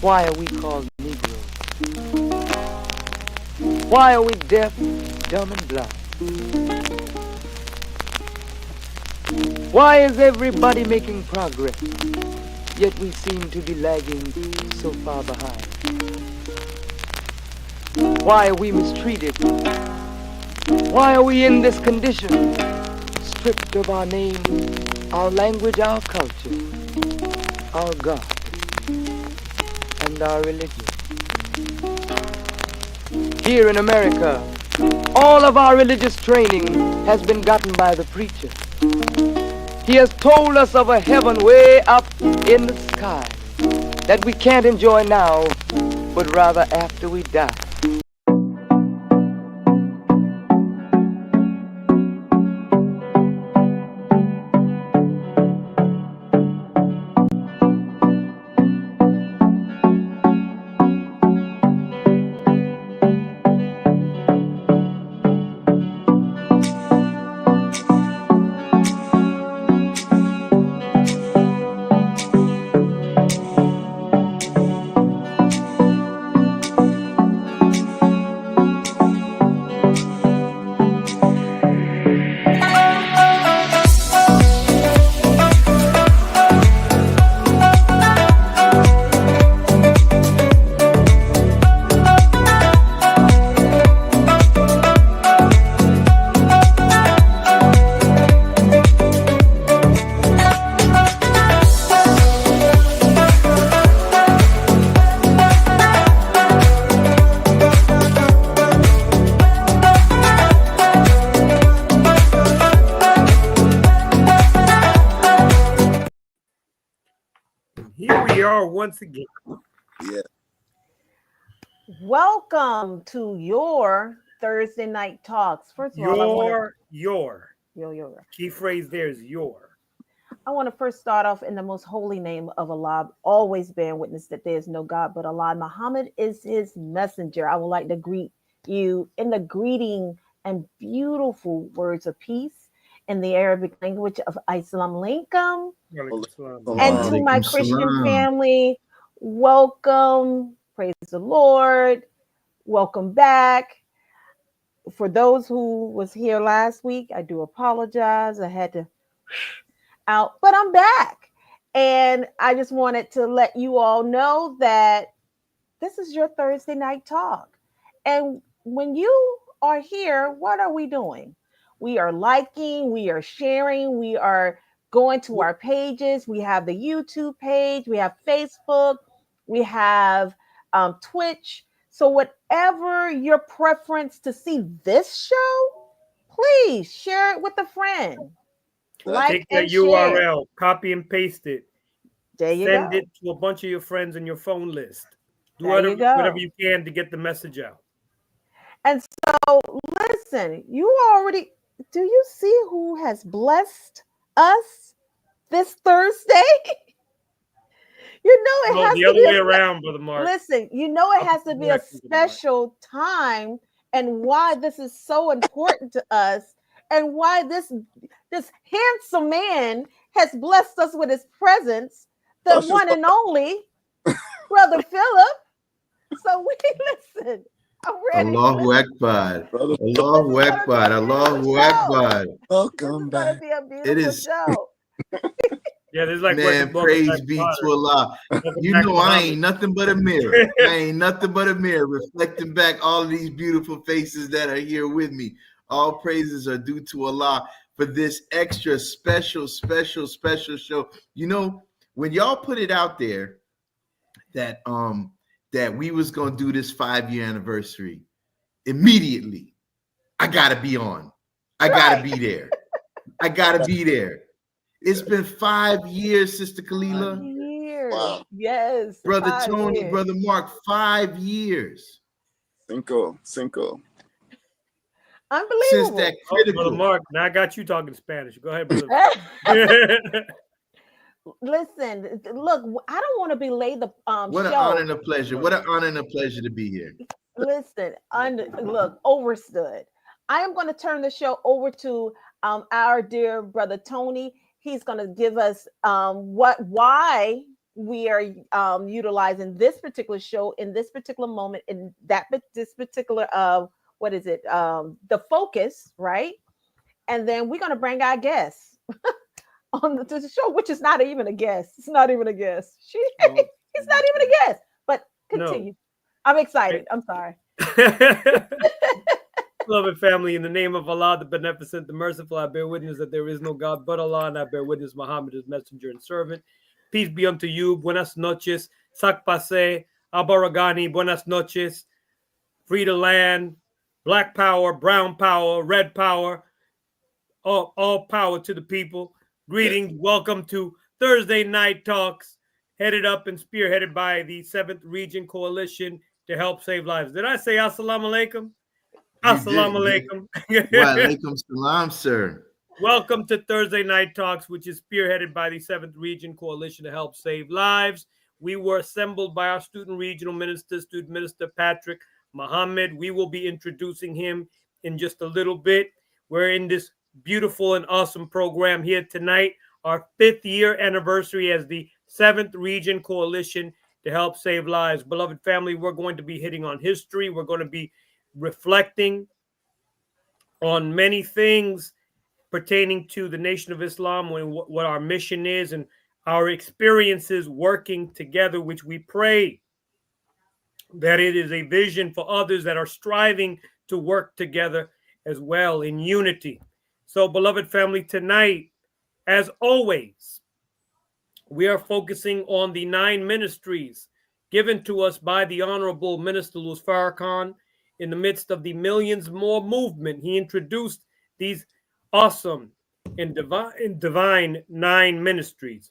Why are we called Negroes? Why are we deaf, dumb, and blind? Why is everybody making progress, yet we seem to be lagging so far behind? Why are we mistreated? Why are we in this condition? Stripped of our name, our language, our culture, our God, and our religion. Here in America, all of our religious training has been gotten by the preacher. He has told us of a heaven way up in the sky that we can't enjoy now, but rather after we die. Here we are once again. Yeah. Welcome to your Thursday night talks. First of all, Your. your. Key phrase there is your. I want to first start off in the most holy name of Allah, always bearing witness that there is no God but Allah. Muhammad is his messenger. I would like to greet you in the greeting and beautiful words of peace in the Arabic language of Islam Alaikum. And to my Christian family, welcome. Praise the Lord. Welcome back. For those who was here last week, I do apologize. I had to out, but I'm back. And I just wanted to let you all know that this is your Thursday night talk. And when you are here, what are we doing? We are liking, we are sharing, we are going to our pages. We have the YouTube page, we have Facebook, we have Twitch. So, whatever your preference to see this show, please share it with a friend. Take that URL, copy and paste it. There you Send go. it to a bunch of your friends on your phone list. Do whatever you can to get the message out. And so, listen, you already, do you see who has blessed us this Thursday? You know it has the to other be way around, Brother Mark. Listen, you know it has to be a special time, and why this is so important to us, and why this handsome man has blessed us with his presence, the one and only Brother Philip. So we listen. I'm ready. Allahu Akbar. Allahu Akbar. Allahu Akbar. Welcome back. Be a beautiful show. Yeah, there's like man, praise be to Allah. You know I ain't nothing but a mirror. I ain't nothing but a mirror reflecting back all of these beautiful faces that are here with me. All praises are due to Allah for this extra special show. You know, when y'all put it out there that that we was gonna do this 5-year anniversary, immediately I gotta be on. I gotta be there. I gotta be there. It's been 5 years, Sister Kalila. 5 years. Wow. Yes. Brother Tony, years. Brother Mark, 5 years. Cinco. Unbelievable. Since that critical. Brother Mark, now I got you talking Spanish. Go ahead, brother. Listen, look, I don't want to belay the What an honor and a pleasure. What an honor and a pleasure to be here. Listen, look, overstood. I am going to turn the show over to our dear brother Tony. He's going to give us why we are utilizing this particular show in this particular moment in this particular what is it? The focus, right? And then we're gonna bring our guests on the show, which is not even a guest. It's not even a guest. He's not even a guest. But continue. No. I'm excited. I'm sorry. Beloved family, in the name of Allah, the Beneficent, the Merciful, I bear witness that there is no God but Allah, and I bear witness Muhammad is messenger and servant. Peace be unto you. Buenas noches. Sak pase. Abaragani. Buenas noches. Free the land. Black power, brown power, red power. All power to the people. Greetings. Welcome to Thursday Night Talks, headed up and spearheaded by the 7th Region Coalition to help save lives. Did I say assalamu alaikum? Assalamu alaikum. Wa alaikum salam, sir. Welcome to Thursday Night Talks, which is spearheaded by the 7th Region Coalition to help save lives. We were assembled by our student regional minister, Student Minister Patrick Muhammad. We will be introducing him in just a little bit. We're in this beautiful and awesome program here tonight, our 5th year anniversary as the 7th Region Coalition to help save lives. Beloved family, we're going to be hitting on history. We're going to be reflecting on many things pertaining to the Nation of Islam, and what our mission is and our experiences working together, which we pray that it is a vision for others that are striving to work together as well in unity. So, beloved family, tonight, as always, we are focusing on the 9 ministries given to us by the Honorable Minister Louis Farrakhan in the midst of the Millions More movement. He introduced these awesome and divine 9 ministries.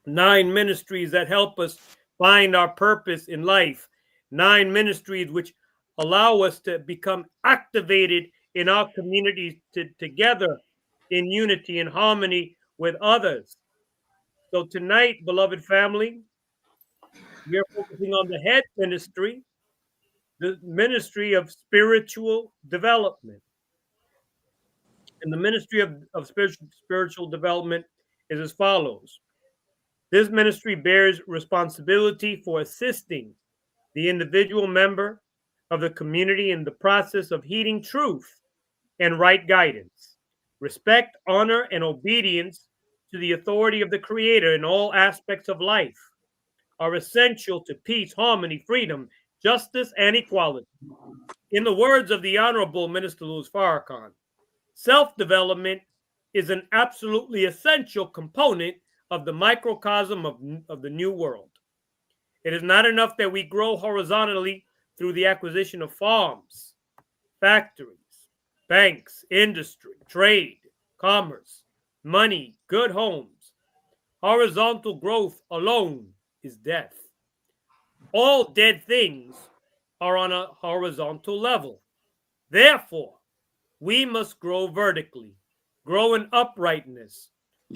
9 ministries that help us find our purpose in life. 9 ministries which allow us to become activated in our communities together in unity and harmony with others. So tonight, beloved family, we are focusing on the head ministry, the ministry of spiritual development. And the ministry of spiritual development is as follows. This ministry bears responsibility for assisting the individual member of the community in the process of heeding truth and right guidance. Respect, honor, and obedience to the authority of the Creator in all aspects of life are essential to peace, harmony, freedom, justice, and equality. In the words of the Honorable Minister Louis Farrakhan, self-development is an absolutely essential component of the microcosm of the new world. It is not enough that we grow horizontally through the acquisition of farms, factories, banks, industry, trade, commerce, money, good homes. Horizontal growth alone is death. All dead things are on a horizontal level. Therefore, we must grow vertically, grow in uprightness,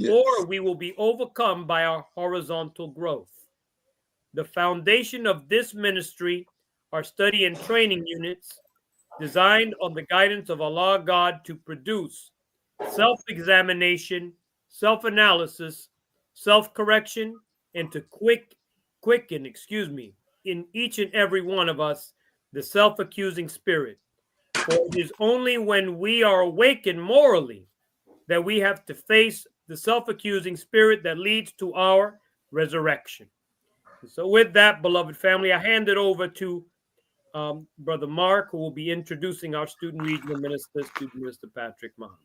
or we will be overcome by our horizontal growth. The foundation of this ministry are study and training units designed on the guidance of Allah God to produce self-examination, self-analysis, self-correction, and to quicken in each and every one of us the self-accusing spirit. For it is only when we are awakened morally that we have to face the self-accusing spirit that leads to our resurrection. So with that, beloved family, I hand it over to Brother Mark, who will be introducing our student regional minister, Student Minister Patrick Muhammad.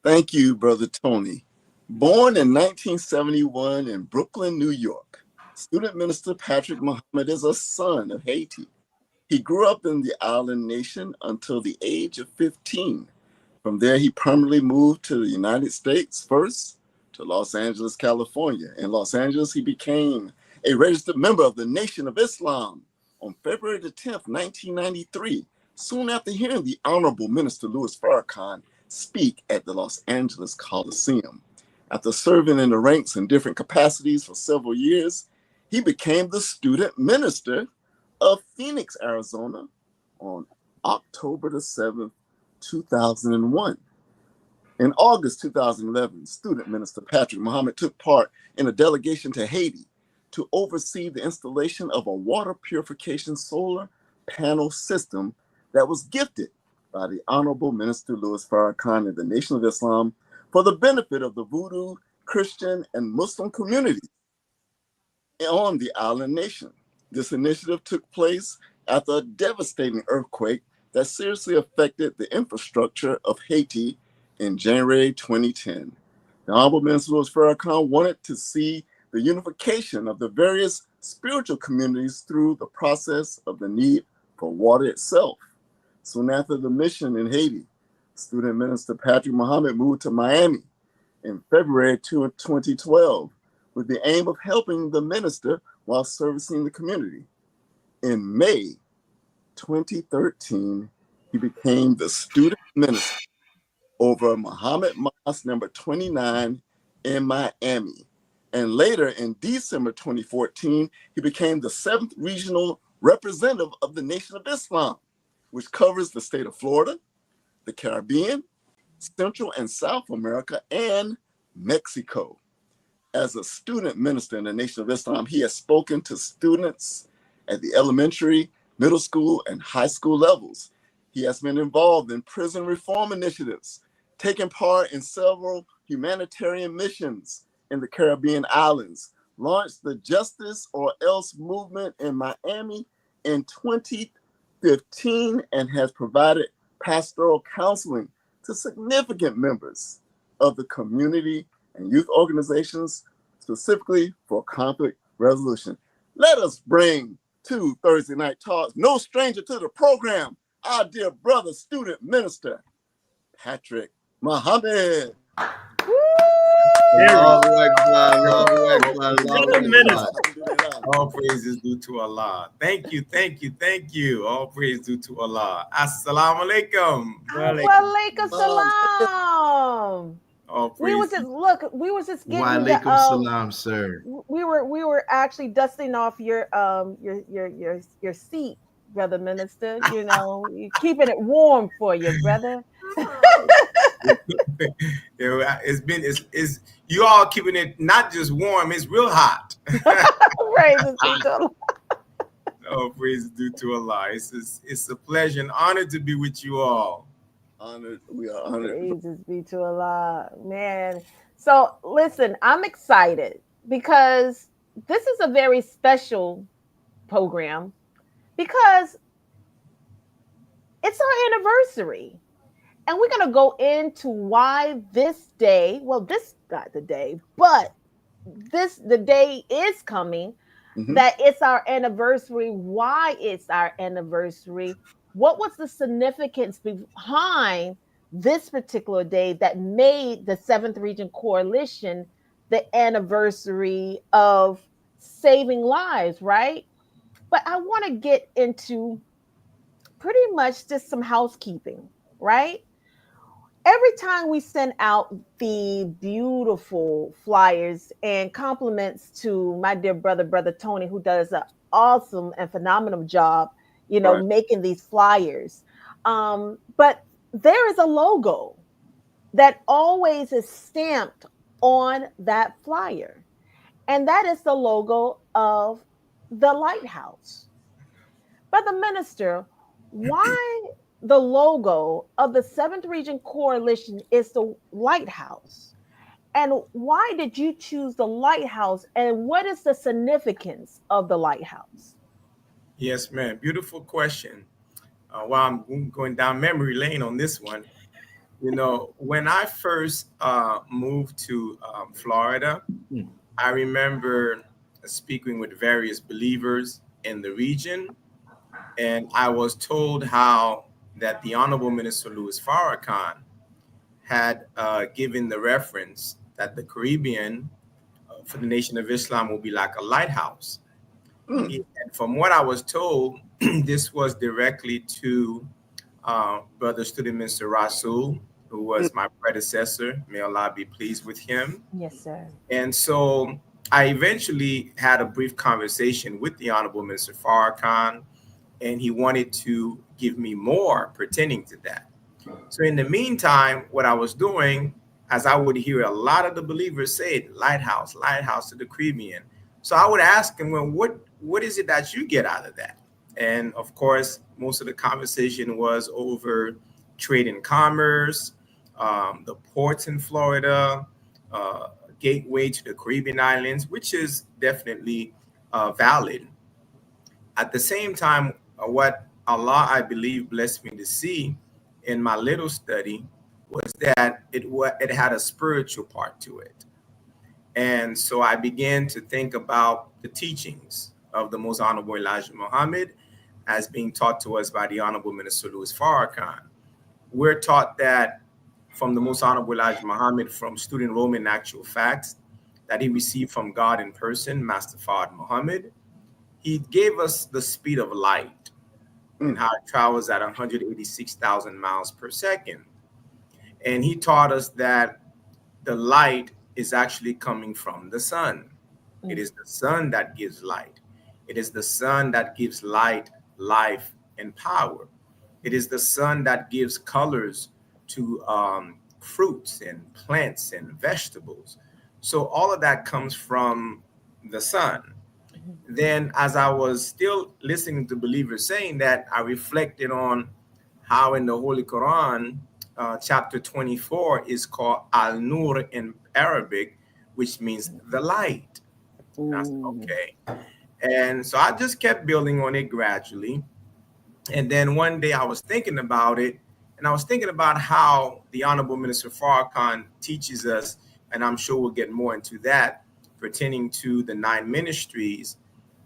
Thank you, Brother Tony. Born in 1971 in Brooklyn, New York, Student Minister Patrick Muhammad is a son of Haiti. He grew up in the island nation until the age of 15. From there, he permanently moved to the United States, first to Los Angeles, California. In Los Angeles, he became a registered member of the Nation of Islam on February the 10th, 1993, soon after hearing the Honorable Minister Louis Farrakhan speak at the Los Angeles Coliseum. After serving in the ranks in different capacities for several years, he became the student minister of Phoenix, Arizona on October the 7th, 2001. In August 2011, Student Minister Patrick Muhammad took part in a delegation to Haiti to oversee the installation of a water purification solar panel system that was gifted by the Honorable Minister Louis Farrakhan and the Nation of Islam for the benefit of the Voodoo, Christian, and Muslim communities on the island nation. This initiative took place after a devastating earthquake that seriously affected the infrastructure of Haiti in January 2010. The Honorable Minister Louis Farrakhan wanted to see the unification of the various spiritual communities through the process of the need for water itself. Soon after the mission in Haiti, Student Minister Patrick Muhammad moved to Miami in February 2012 with the aim of helping the minister while servicing the community. In May 2013, he became the student minister over Muhammad Mosque number 29 in Miami. And later in December 2014, he became the 7th regional representative of the Nation of Islam, which covers the state of Florida, the Caribbean, Central and South America, and Mexico. As a student minister in the Nation of Islam, he has spoken to students at the elementary, middle school, and high school levels. He has been involved in prison reform initiatives, taken part in several humanitarian missions in the Caribbean islands, launched the Justice or Else movement in Miami in 2015, and has provided pastoral counseling to significant members of the community and youth organizations, specifically for conflict resolution. Let us bring to Thursday Night Talks, no stranger to the program, our dear brother, student minister, Patrick Muhammad. All praises due to Allah. Thank you. All praise due to Allah. Assalamu alaikum. Walaikum salam. We was just getting Walaikum salam, sir. We were actually dusting off your seat, brother minister. You know, keeping it warm for you, brother. It's you all keeping it not just warm, it's real hot. Praises be to Allah. Oh, praise due to Allah. It's a pleasure and honor to be with you all. Honored, we are honored. Praises be to Allah, man. So listen, I'm excited because this is a very special program because it's our anniversary. And we're going to go into why this day, well, this not the day, but the day is coming, that it's our anniversary, why it's our anniversary, what was the significance behind this particular day that made the 7th Region Coalition the anniversary of saving lives, right? But I want to get into pretty much just some housekeeping, right? Every time we send out the beautiful flyers and compliments to my dear brother Tony, who does an awesome and phenomenal job, you know, making these flyers. But there is a logo that always is stamped on that flyer. And that is the logo of the lighthouse. Brother Minister, why the logo of the 7th Region Coalition is the lighthouse? And why did you choose the lighthouse? And what is the significance of the lighthouse? Yes, ma'am. Beautiful question. While I'm going down memory lane on this one, you know, when I first moved to Florida, I remember speaking with various believers in the region, and I was told how that the Honorable Minister Louis Farrakhan had given the reference that the Caribbean for the Nation of Islam will be like a lighthouse. And from what I was told, this was directly to Brother Student Minister Rasul, who was my predecessor. May Allah be pleased with him. Yes, sir. And so I eventually had a brief conversation with the Honorable Minister Farrakhan, and he wanted to give me more pertaining to that. So in the meantime, what I was doing, as I would hear a lot of the believers say it, lighthouse, lighthouse to the Caribbean. So I would ask them, well, what is it that you get out of that? And of course, most of the conversation was over trade and commerce, the ports in Florida, uh, gateway to the Caribbean islands, which is definitely valid. At the same time, what Allah, I believe, blessed me to see in my little study was that it had a spiritual part to it. And so I began to think about the teachings of the Most Honorable Elijah Muhammad as being taught to us by the Honorable Minister Louis Farrakhan. We're taught that from the Most Honorable Elijah Muhammad, from Student Roman Actual Facts, that he received from God in person, Master Fard Muhammad. He gave us the speed of light and how it travels at 186,000 miles per second. And he taught us that the light is actually coming from the sun. It is the sun that gives light. It is the sun that gives light, life, and power. It is the sun that gives colors to fruits and plants and vegetables. So all of that comes from the sun. Then, as I was still listening to believers saying that, I reflected on how in the Holy Quran, chapter 24 is called Al-Nur in Arabic, which means the light. That's okay. And so I just kept building on it gradually. And then one day I was thinking about it, and I was thinking about how the Honorable Minister Farrakhan teaches us, and I'm sure we'll get more into that, pertaining to the 9 ministries,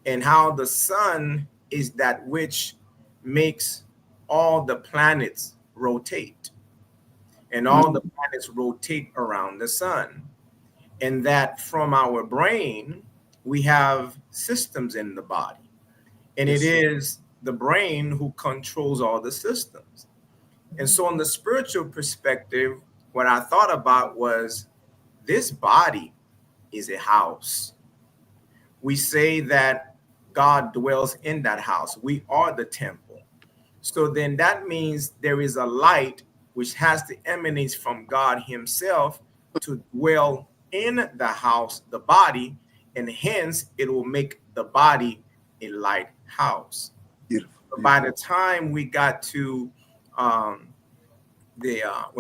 and how the sun is that which makes all the planets rotate. And all the planets rotate around the sun. And that from our brain, we have systems in the body. And it is the brain who controls all the systems. And so, on the spiritual perspective, what I thought about was this body is a house. We say that God dwells in that house. We are the temple. So then that means there is a light which has to emanate from God himself to dwell in the house, the body, and hence it will make the body a lighthouse. Beautiful. By the time we got to when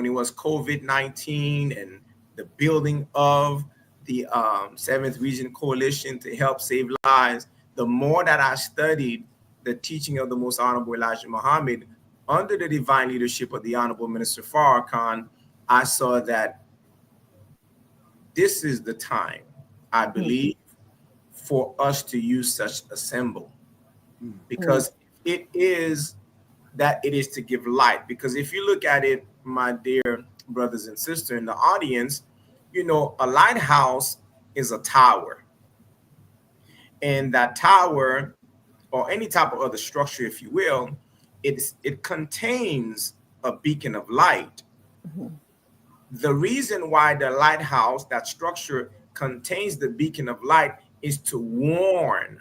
it was COVID-19 and the building of the 7th Region Coalition to help save lives, the more that I studied the teaching of the Most Honorable Elijah Muhammad under the divine leadership of the Honorable Minister Farrakhan, I saw that this is the time, I believe, for us to use such a symbol, because it is to give light. Because if you look at it, my dear brothers and sisters in the audience, you know, a lighthouse is a tower. And that tower, or any type of other structure, if you will, it contains a beacon of light. The reason why the lighthouse, that structure, contains the beacon of light is to warn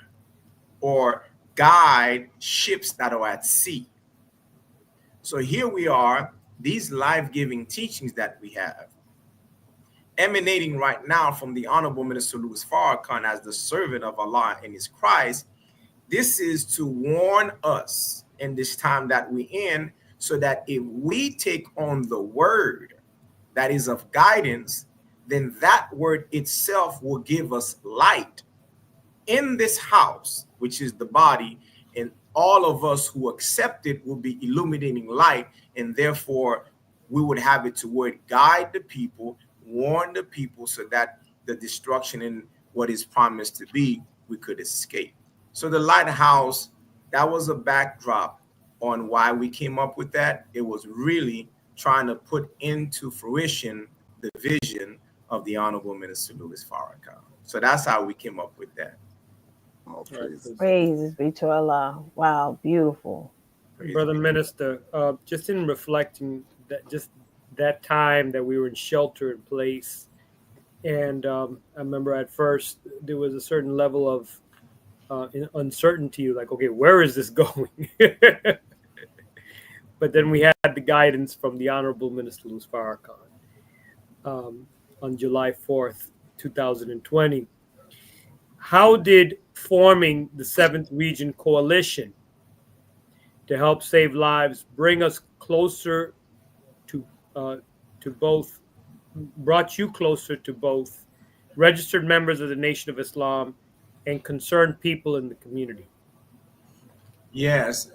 or guide ships that are at sea. So here we are, these life-giving teachings that we have, emanating right now from the Honorable Minister Louis Farrakhan as the servant of Allah and his Christ. This is to warn us in this time that we're in, so that if we take on the word that is of guidance, then that word itself will give us light in this house, which is the body, and all of us who accept it will be illuminating light, and therefore we would have it to word guide the people, warn the people, so that the destruction in what is promised to be, we could escape. So the lighthouse, that was a backdrop on why we came up with that. It was really trying to put into fruition the vision of the Honorable Minister Louis Farrakhan. So that's how we came up with that. All praises. Praises be to Allah. Wow, beautiful. Brother Minister, just in reflecting that, just that time that we were in shelter in place, and I remember at first there was a certain level of uncertainty, like, okay, where is this going? but then we had the guidance from the Honorable Minister Louis Farrakhan on July 4th, 2020. How did forming the 7th Region Coalition to help save lives bring us closer to both, brought you closer to both registered members of the Nation of Islam and concerned people in the community? Yes,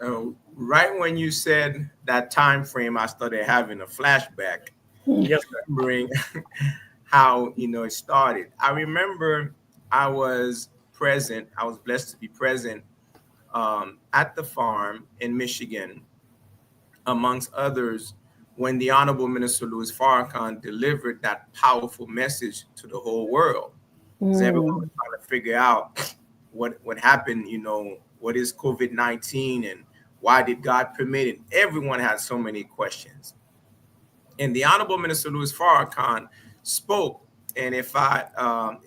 right when you said that time frame, I started having a flashback, Yes, remembering how it started. I remember I was present. I was blessed to be present at the farm in Michigan, amongst others, when the Honorable Minister Louis Farrakhan delivered that powerful message to the whole world. Because everyone was trying to figure out what happened, what is COVID-19 and why did God permit it? Everyone had so many questions. And the Honorable Minister Louis Farrakhan spoke, and it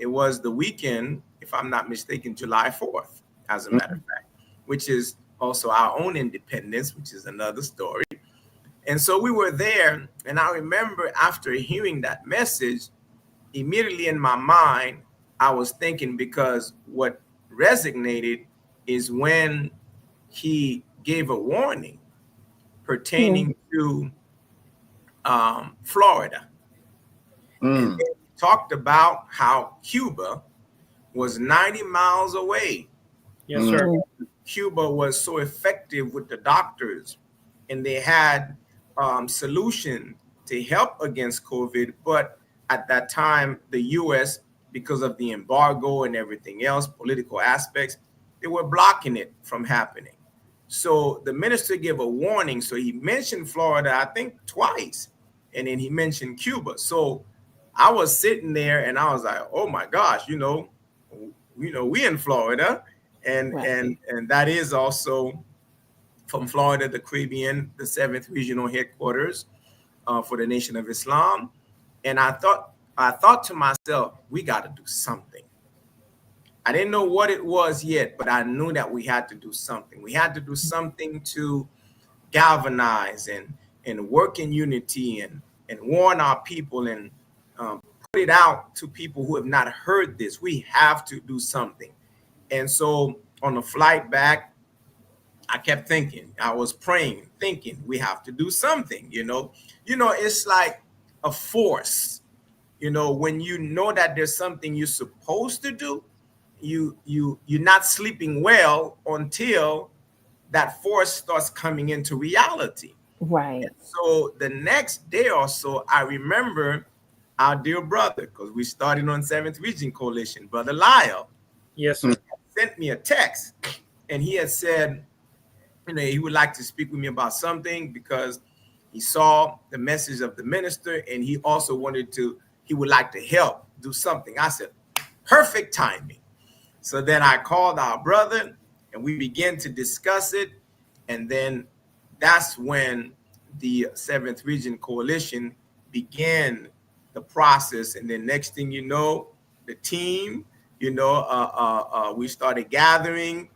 was the weekend, if I'm not mistaken, July 4th, as a matter of fact, which is also our own independence, which is another story. And so we were there, and I remember after hearing that message, immediately in my mind, I was thinking, because what resonated is when he gave a warning pertaining to Florida. And he talked about how Cuba was 90 miles away. yes, sir. Cuba was so effective with the doctors, and they had solution to help against COVID. But at that time, the U.S., because of the embargo and everything else, political aspects, they were blocking it from happening. So the minister gave a warning. So he mentioned Florida, I think twice, and then he mentioned Cuba. So I was sitting there and I was like, oh my gosh, we in Florida, and and that is also from Florida, the Caribbean, the 7th regional headquarters for the Nation of Islam. And I thought to myself, we got to do something. I didn't know what it was yet, but I knew that we had to do something. We had to do something to galvanize and work in unity and warn our people and put it out to people who have not heard this. We have to do something. And so on the flight back, I kept thinking, I was praying, thinking we have to do something, it's like a force, when you know that there's something you're supposed to do, you're not sleeping well until that force starts coming into reality. Right. And so the next day or so, I remember our dear brother, because we started on 7th Region Coalition, Brother Lyle. Yes, sir. Sent me a text, and he had said, he would like to speak with me about something because he saw the message of the minister, and he also he would like to help do something. I said, perfect timing. So then I called our brother and we began to discuss it. And then that's when the 7th Region Coalition began the process. And then next thing you know, the team, we started gathering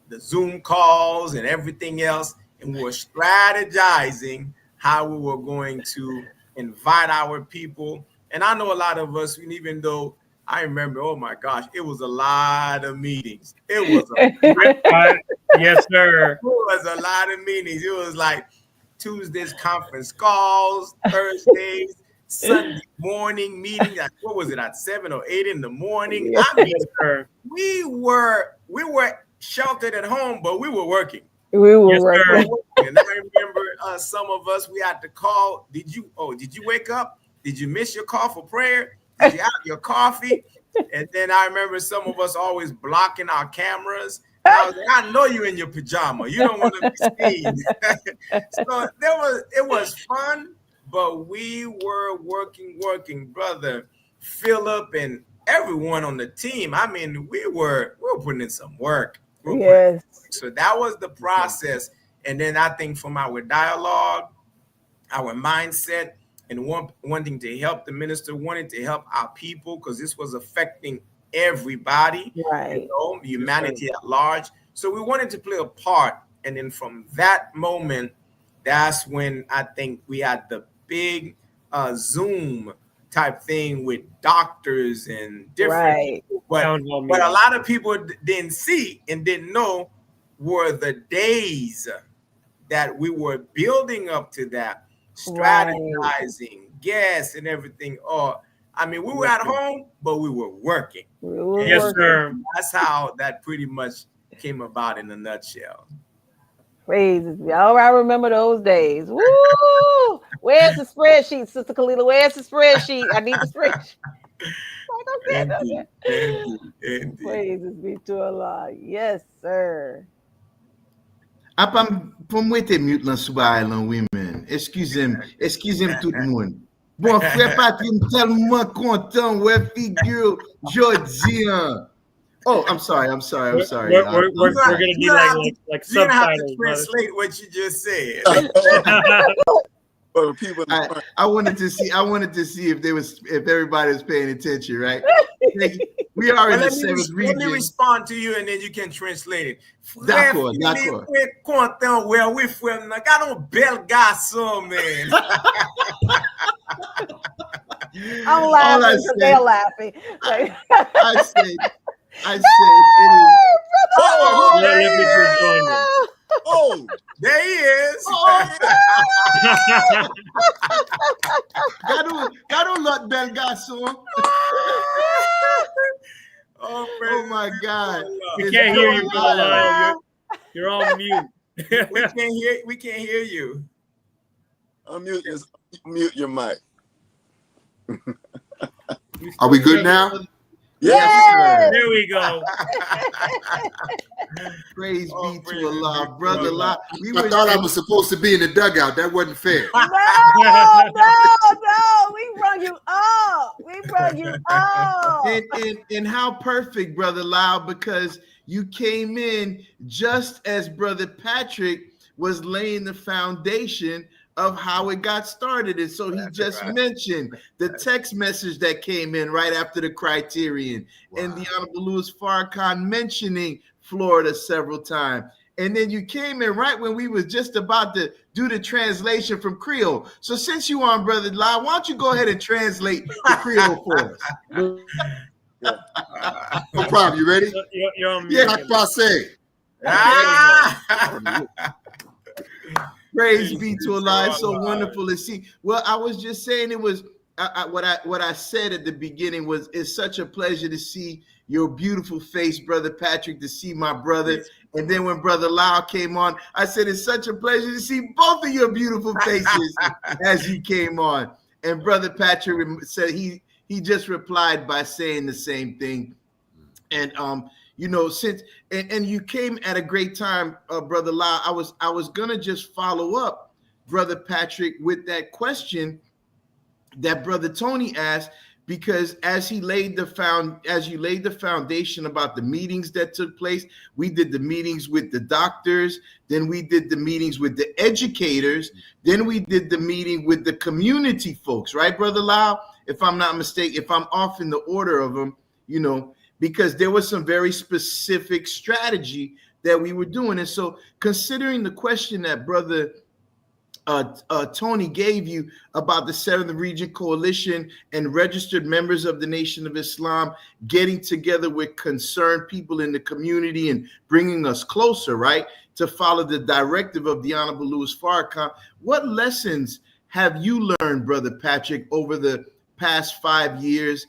the Zoom calls and everything else. And we were strategizing how we were going to invite our people. And I know a lot of us, even though I remember, oh my gosh, it was a lot of meetings. It was yes, sir. It was a lot of meetings. It was like Tuesdays conference calls, Thursdays, Sunday morning meetings. What was it, at 7 or 8 in the morning? I mean, sir. we were sheltered at home, but we were working. We were working. And I remember some of us, we had to call. Did you wake up? Did you miss your call for prayer? Did you have your coffee? And then I remember some of us always blocking our cameras. I was like, I know you're in your pajama. You don't want to be seen. So it was fun, but we were working, brother Philip and everyone on the team. I mean, we were putting in some work. Yes. So that was the process. And then I think from our dialogue, our mindset, and wanting to help the minister, wanting to help our people, because this was affecting everybody, right? Humanity at large. So we wanted to play a part. And then from that moment, that's when I think we had the big Zoom type thing with doctors and different Right. people. But Town hall what a meeting. lot of people didn't see and didn't know were the days that we were building up to that, strategizing, guests and everything. Or, I mean, we were at home, but we were working. We were Yes, working. sir. That's how that pretty much came about in a nutshell. Praises be. Oh, I remember those days. Woo! Where's the spreadsheet, Sister Kalila? Where's the spreadsheet? I need the spreadsheet. Like, okay. Indeed. Praises be to Allah. Yes, sir. Pour moi, t'es mute là sous Island Women. Excusez-moi tout le monde. Bon, frère Patrick, tellement content, ouais, figure, jodi. Oh, I'm sorry. We're gonna need like You're gonna have to subtitles. brother. translate what you just said. For the people in the front. I wanted to see if everybody was paying attention, right? We are Well, in the let seventh me region. respond to you and then you can translate it. D'accord. Content where we from. Like, I don't bel garçon, man. I'm All I laughing because said- they're laughing. Like, I said it is. Oh, Yeah, there let he me is. just join you. Oh, There he is. Gado lot bel garçon. Oh my God. We can't hear you, brother Lyle. You're on mute. We can't hear you. mute your mic. Are we good now? Yes. There we go. Praise Oh, be praise to Allah, be to brother. Allah. I thought I was supposed to be in the dugout. That wasn't fair. No. We brought you up. and how perfect, brother Lau, because you came in just as brother Patrick was laying the foundation of how it got started. And so he just mentioned the text message that came in right after the criterion, and the Honorable Louis Farrakhan mentioning Florida several times. And then you came in right when we was just about to do the translation from Creole. So since you on, brother Lau, why don't you go ahead and translate the Creole for us? No problem. You ready? You're on mute. Jacques Passé. Praise be to Allah. It's so wonderful to see. Well, I was just saying it was what I said at the beginning was it's such a pleasure to see your beautiful face, brother Patrick, to see my brother. And then when brother Lau came on, I said it's such a pleasure to see both of your beautiful faces as you came on. And brother Patrick said he just replied by saying the same thing. And you know, since and you came at a great time, brother Lau. I was gonna just follow up, brother Patrick, with that question that brother Tony asked, because as you laid the foundation about the meetings that took place, we did the meetings with the doctors, then we did the meetings with the educators, then we did the meeting with the community folks, right, brother Lau? If I'm not mistaken, if I'm off in the order of them, you know, because there was some very specific strategy that we were doing. And so considering the question that brother Tony gave you about the Seventh Region Coalition and registered members of the Nation of Islam getting together with concerned people in the community and bringing us closer, right, to follow the directive of the Honorable Louis Farrakhan, what lessons have you learned, brother Patrick, over the past 5 years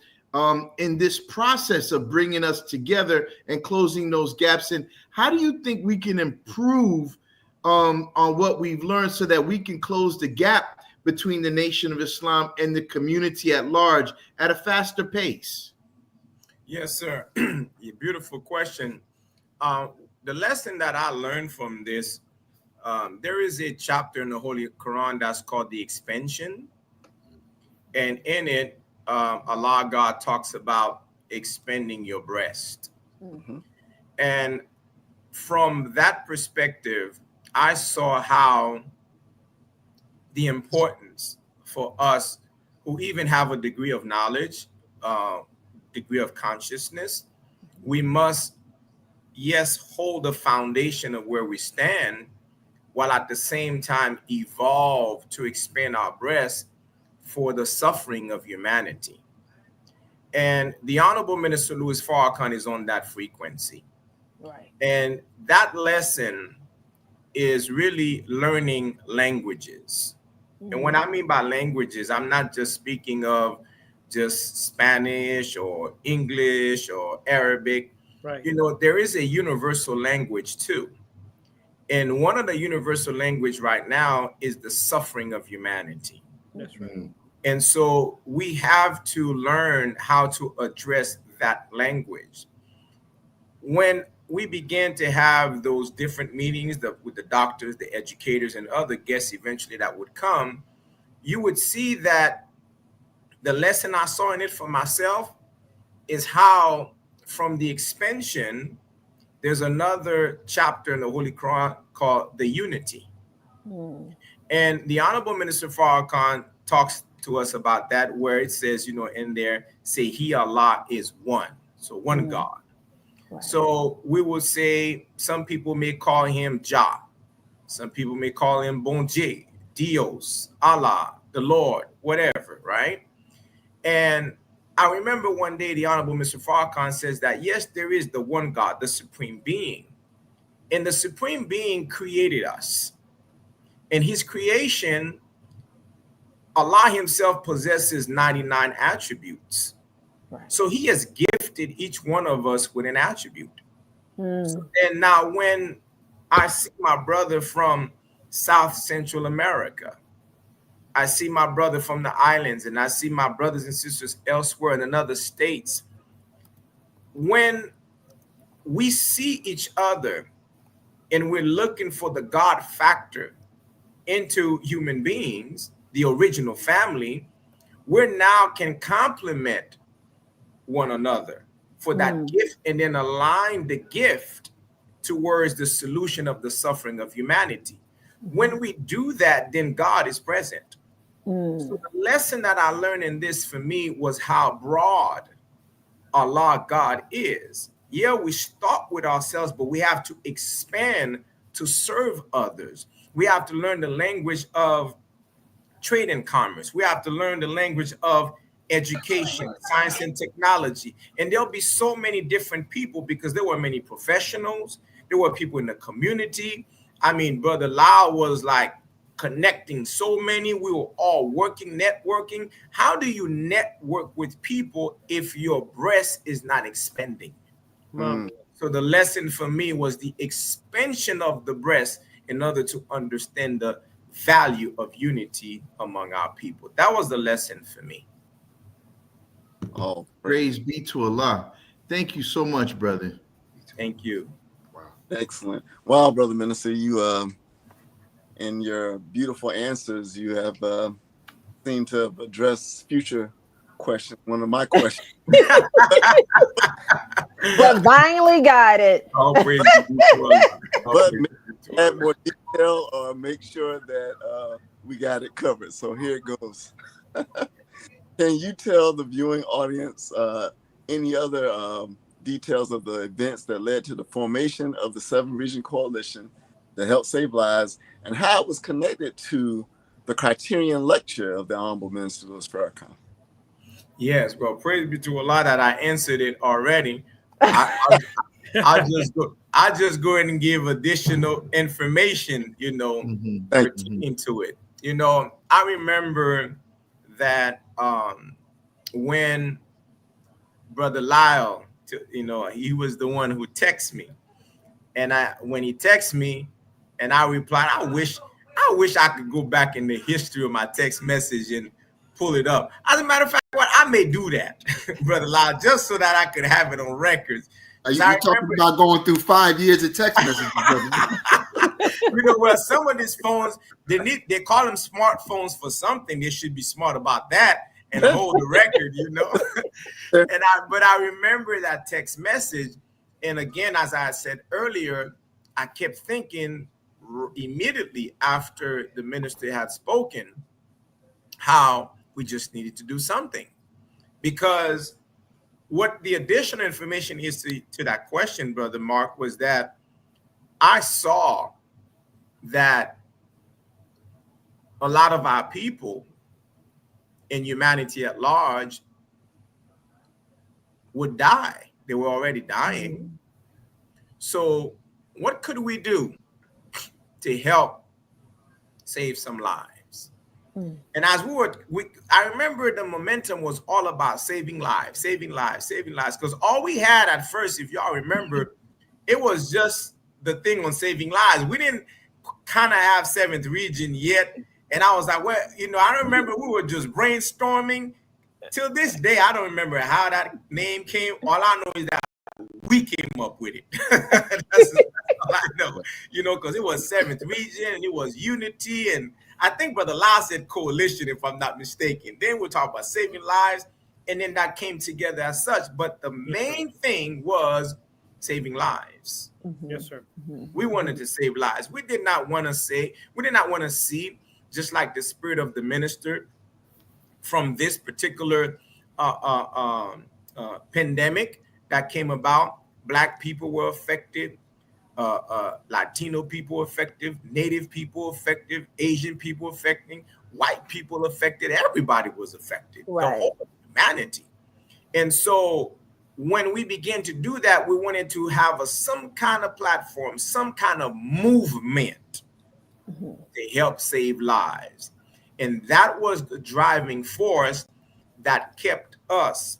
in this process of bringing us together and closing those gaps? And how do you think we can improve on what we've learned so that we can close the gap between the Nation of Islam and the community at large at a faster pace? Yes, sir. Beautiful question. The lesson that I learned from this, there is a chapter in the Holy Quran that's called the expansion. And in it, Allah God talks about expanding your breast. Mm-hmm. And from that perspective, I saw how the importance for us who even have a degree of knowledge, degree of consciousness, we must, yes, hold the foundation of where we stand, while at the same time evolve to expand our breast for the suffering of humanity. And the Honorable Minister Louis Farrakhan is on that frequency. Right. And that lesson is really learning languages. And when I mean by languages, I'm not just speaking of just Spanish or English or Arabic. Right. You know, there is a universal language too. And one of the universal language right now is the suffering of humanity. That's right. And so we have to learn how to address that language. When we began to have those different meetings with the doctors, the educators, and other guests eventually that would come, you would see that the lesson I saw in it for myself is how from the expansion, there's another chapter in the Holy Quran called the unity. And the Honorable Minister Farrakhan talks to us about that, where it says, you know, in there, say He, Allah, is one. So one God. Right. So we will say, some people may call Him Jah. Some people may call Him Bonje, Dios, Allah, the Lord, whatever, right? And I remember one day the Honorable Mr. Farrakhan says that, yes, there is the one God, the Supreme Being. And the Supreme Being created us. In His creation, Allah Himself possesses 99 attributes. Right. So He has gifted each one of us with an attribute. So then now when I see my brother from South Central America, I see my brother from the islands, and I see my brothers and sisters elsewhere in other states, when we see each other and we're looking for the God factor into human beings, the original family, we now can complement one another for that gift, and then align the gift towards the solution of the suffering of humanity. When we do that, then God is present. So the lesson that I learned in this for me was how broad Allah, God, is. Yeah, we start with ourselves, but we have to expand to serve others. We have to learn the language of trade and commerce. We have to learn the language of education, science and technology. And there'll be so many different people, because there were many professionals. There were people in the community. I mean, Brother Lau was like connecting so many. We were all working, networking. How do you network with people if your breast is not expanding? So the lesson for me was the expansion of the breast in order to understand the value of unity among our people. That was the lesson for me. Oh, praise be to Allah. Thank you so much, brother. Thank you. Wow. Excellent. Wow, Brother Minister, you in your beautiful answers, you have seemed to have addressed future questions. One of my questions. Divinely guided. Oh, praise be to Allah. But add more detail or make sure that we got it covered. So here it goes. Can you tell the viewing audience any other details of the events that led to the formation of the 7 Region Coalition that helped save lives, and how it was connected to the Criterion Lecture of the Honorable Minister Louis Farrakhan? Yes, well, praise be to Allah that I answered it already. I'll just go ahead and give additional information, you know, pertaining to it. You know, I remember that when Brother Lyle, you know, he was the one who texted me, and when he texted me, and I replied, I wish I could go back in the history of my text message and pull it up. As a matter of fact, I may do that, Brother Lyle, just so that I could have it on records. Are you talking about going through 5 years of text messages, brother? You know, well, some of these phones, they call them smartphones for something. They should be smart about that and hold the record, you know. But I remember that text message. And again, as I said earlier, I kept thinking immediately after the minister had spoken how we just needed to do something. Because what the additional information is to that question, Brother Mark, was that I saw that a lot of our people and humanity at large would die. They were already dying. So what could we do to help save some lives? And as I remember the momentum was all about saving lives, because all we had at first, if y'all remember, it was just the thing on saving lives. We didn't kind of have 7th Region yet. And I was like, well, I remember we were just brainstorming. Till this day, I don't remember how that name came. All I know is that we came up with it. That's all I know, because it was 7th Region and it was unity. And I think Brother Lau said coalition, if I'm not mistaken. Then we'll talk about saving lives. And then that came together as such. But the main thing was saving lives. Yes, sir. We wanted to save lives. We did not want to see, just like the spirit of the minister, from this particular pandemic that came about. Black people were affected, Latino people affected, Native people affected, Asian people affected, white people affected. Everybody was affected, the whole humanity. And so when we began to do that, we wanted to have some kind of platform, some kind of movement to help save lives. And that was the driving force that kept us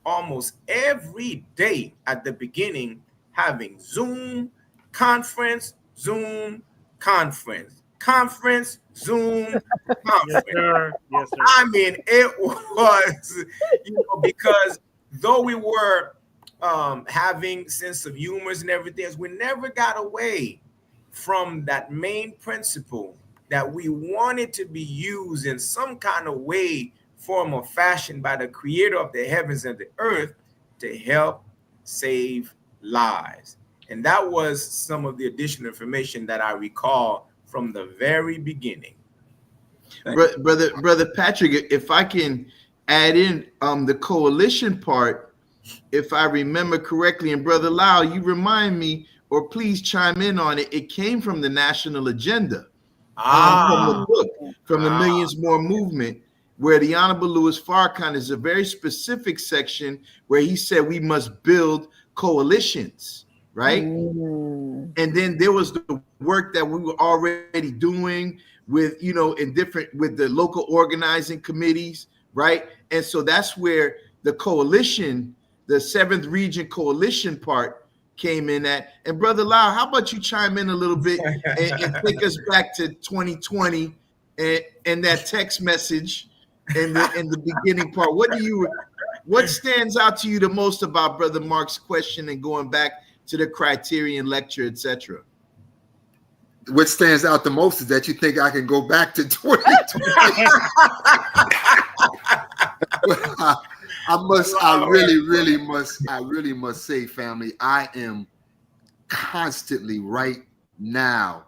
almost every day at the beginning having Zoom conference, Zoom conference, Zoom conference. Yes, sir. Yes, sir. I mean, it was, because though we were having sense of humor and everything, we never got away from that main principle that we wanted to be used in some kind of way, form, or fashion by the creator of the heavens and the earth to help save lives. And that was some of the additional information that I recall from the very beginning. Brother Patrick, if I can add in the coalition part, if I remember correctly, and Brother Lau, you remind me, or please chime in on it. It came from the national agenda, from the book, from the Millions More movement, where the Honorable Louis Farrakhan is a very specific section where he said we must build coalitions, right? And then there was the work that we were already doing with, with the local organizing committees, right? And so that's where the coalition, the 7th Region coalition part came in at. And Brother Lau, how about you chime in a little bit and take us back to 2020 and that text message and the beginning part. What stands out to you the most about Brother Mark's question and going back to the Criterion lecture, etc.? What stands out the most is that you think I can go back to 2020. I really must say, family, I am constantly right now,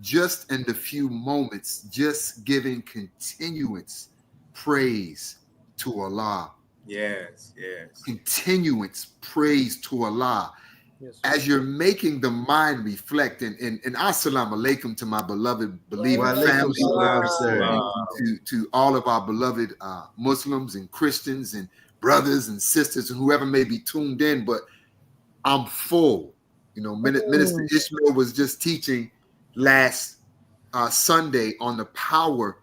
just in the few moments, just giving continuance praise to Allah. Yes. Continuance praise to Allah. Yes, as you're making the mind reflect, and assalamu alaikum to my beloved believing family, to all of our beloved Muslims and Christians and brothers and sisters and whoever may be tuned in, but I'm full. Minister Ishmael was just teaching last Sunday on the power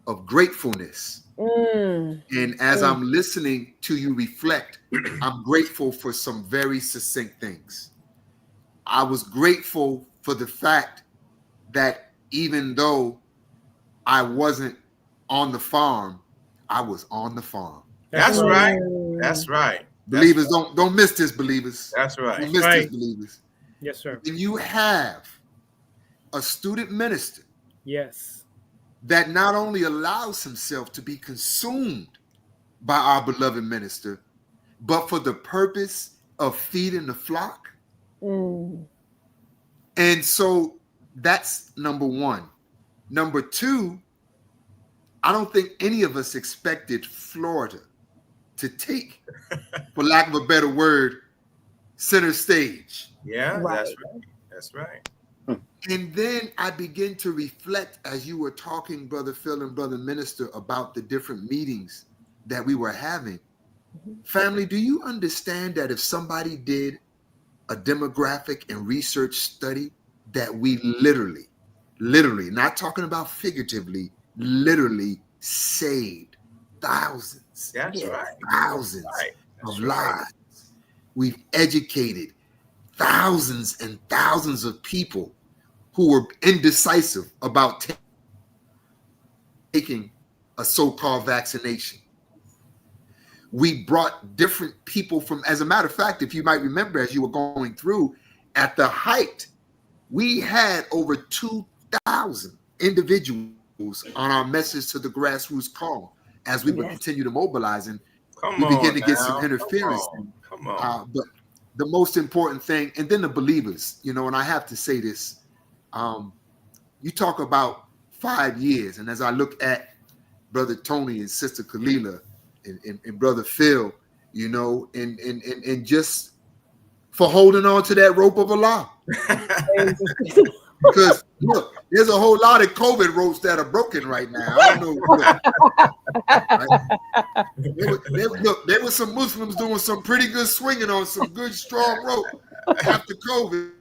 of gratefulness. And as I'm listening to you reflect, I'm grateful for some very succinct things. I was grateful for the fact that even though I wasn't on the farm, I was on the farm. That's right. That's right. Believers, don't miss this, believers. That's right. Don't miss this, believers. Yes, sir. And you have a student minister. Yes. That not only allows himself to be consumed by our beloved minister, but for the purpose of feeding the flock. And so that's number one. Number two, I don't think any of us expected Florida to take, for lack of a better word, center stage. Yeah, right. That's right. And then I begin to reflect as you were talking, Brother Phil and Brother Minister, about the different meetings that we were having. Family, do you understand that if somebody did a demographic and research study, that we literally, not talking about figuratively, literally saved thousands, That's right. thousands That's of right. lives. We've educated thousands and thousands of people who were indecisive about taking a so-called vaccination. We brought different people from, as a matter of fact, if you might remember, as you were going through, at the height, we had over 2,000 individuals on our message to the grassroots call as we would continue to mobilize, and we begin to get some interference. Come on. But the most important thing, and then the believers, you know, and I have to say this, you talk about 5 years, and as I look at Brother Tony and Sister Kalila and Brother Phil, you know, and just for holding on to that rope of Allah. Because look, there's a whole lot of COVID ropes that are broken right now. I don't know. Look, there were some Muslims doing some pretty good swinging on some good strong rope after COVID.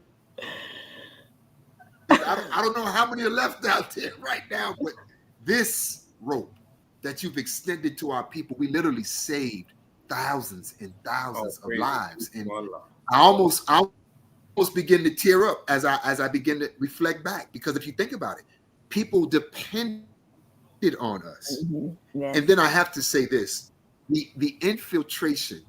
I don't know how many are left out there right now, but this rope that you've extended to our people, we literally saved thousands and thousands of lives. And I almost begin to tear up as I begin to reflect back, because if you think about it, people depended on us. And then I have to say this, the infiltration,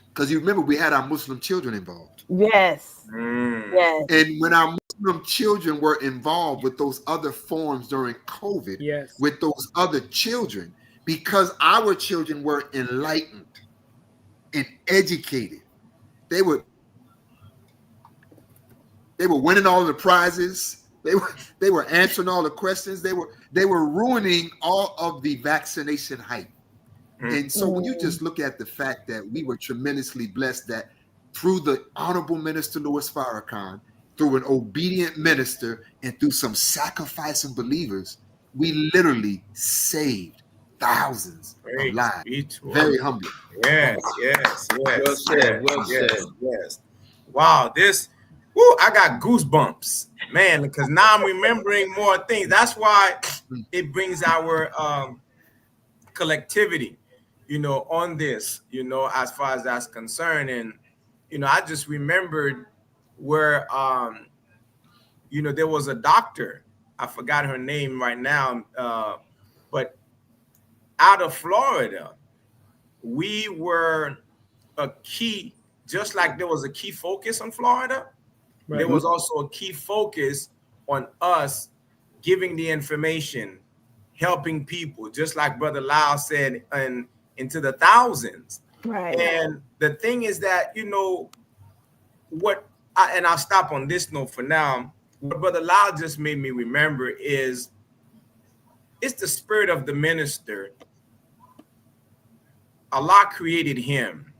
because you remember we had our Muslim children involved. Yes. Yes. And when our Muslim children were involved with those other forms during COVID, with those other children, because our children were enlightened and educated, they were winning all the prizes. They were answering all the questions. They were ruining all of the vaccination hype. And so when you just look at the fact that we were tremendously blessed that through the Honorable Minister Louis Farrakhan, through an obedient minister, and through some sacrificing believers, we literally saved thousands of lives. Very humbling. Yes. Well said. Yes. Wow, I got goosebumps, man, because now I'm remembering more things. That's why it brings our collectivity, you know, on this, you know, as far as that's concerned. And, you know, I just remembered where, you know, there was a doctor, I forgot her name right now, but out of Florida, we were a key, just like there was a key focus on Florida. Right. There was also a key focus on us giving the information, helping people, just like Brother Lau said, and into the thousands. Right. And the thing is that, you know, and I'll stop on this note for now. What Brother Lau just made me remember is it's the spirit of the minister. Allah created him,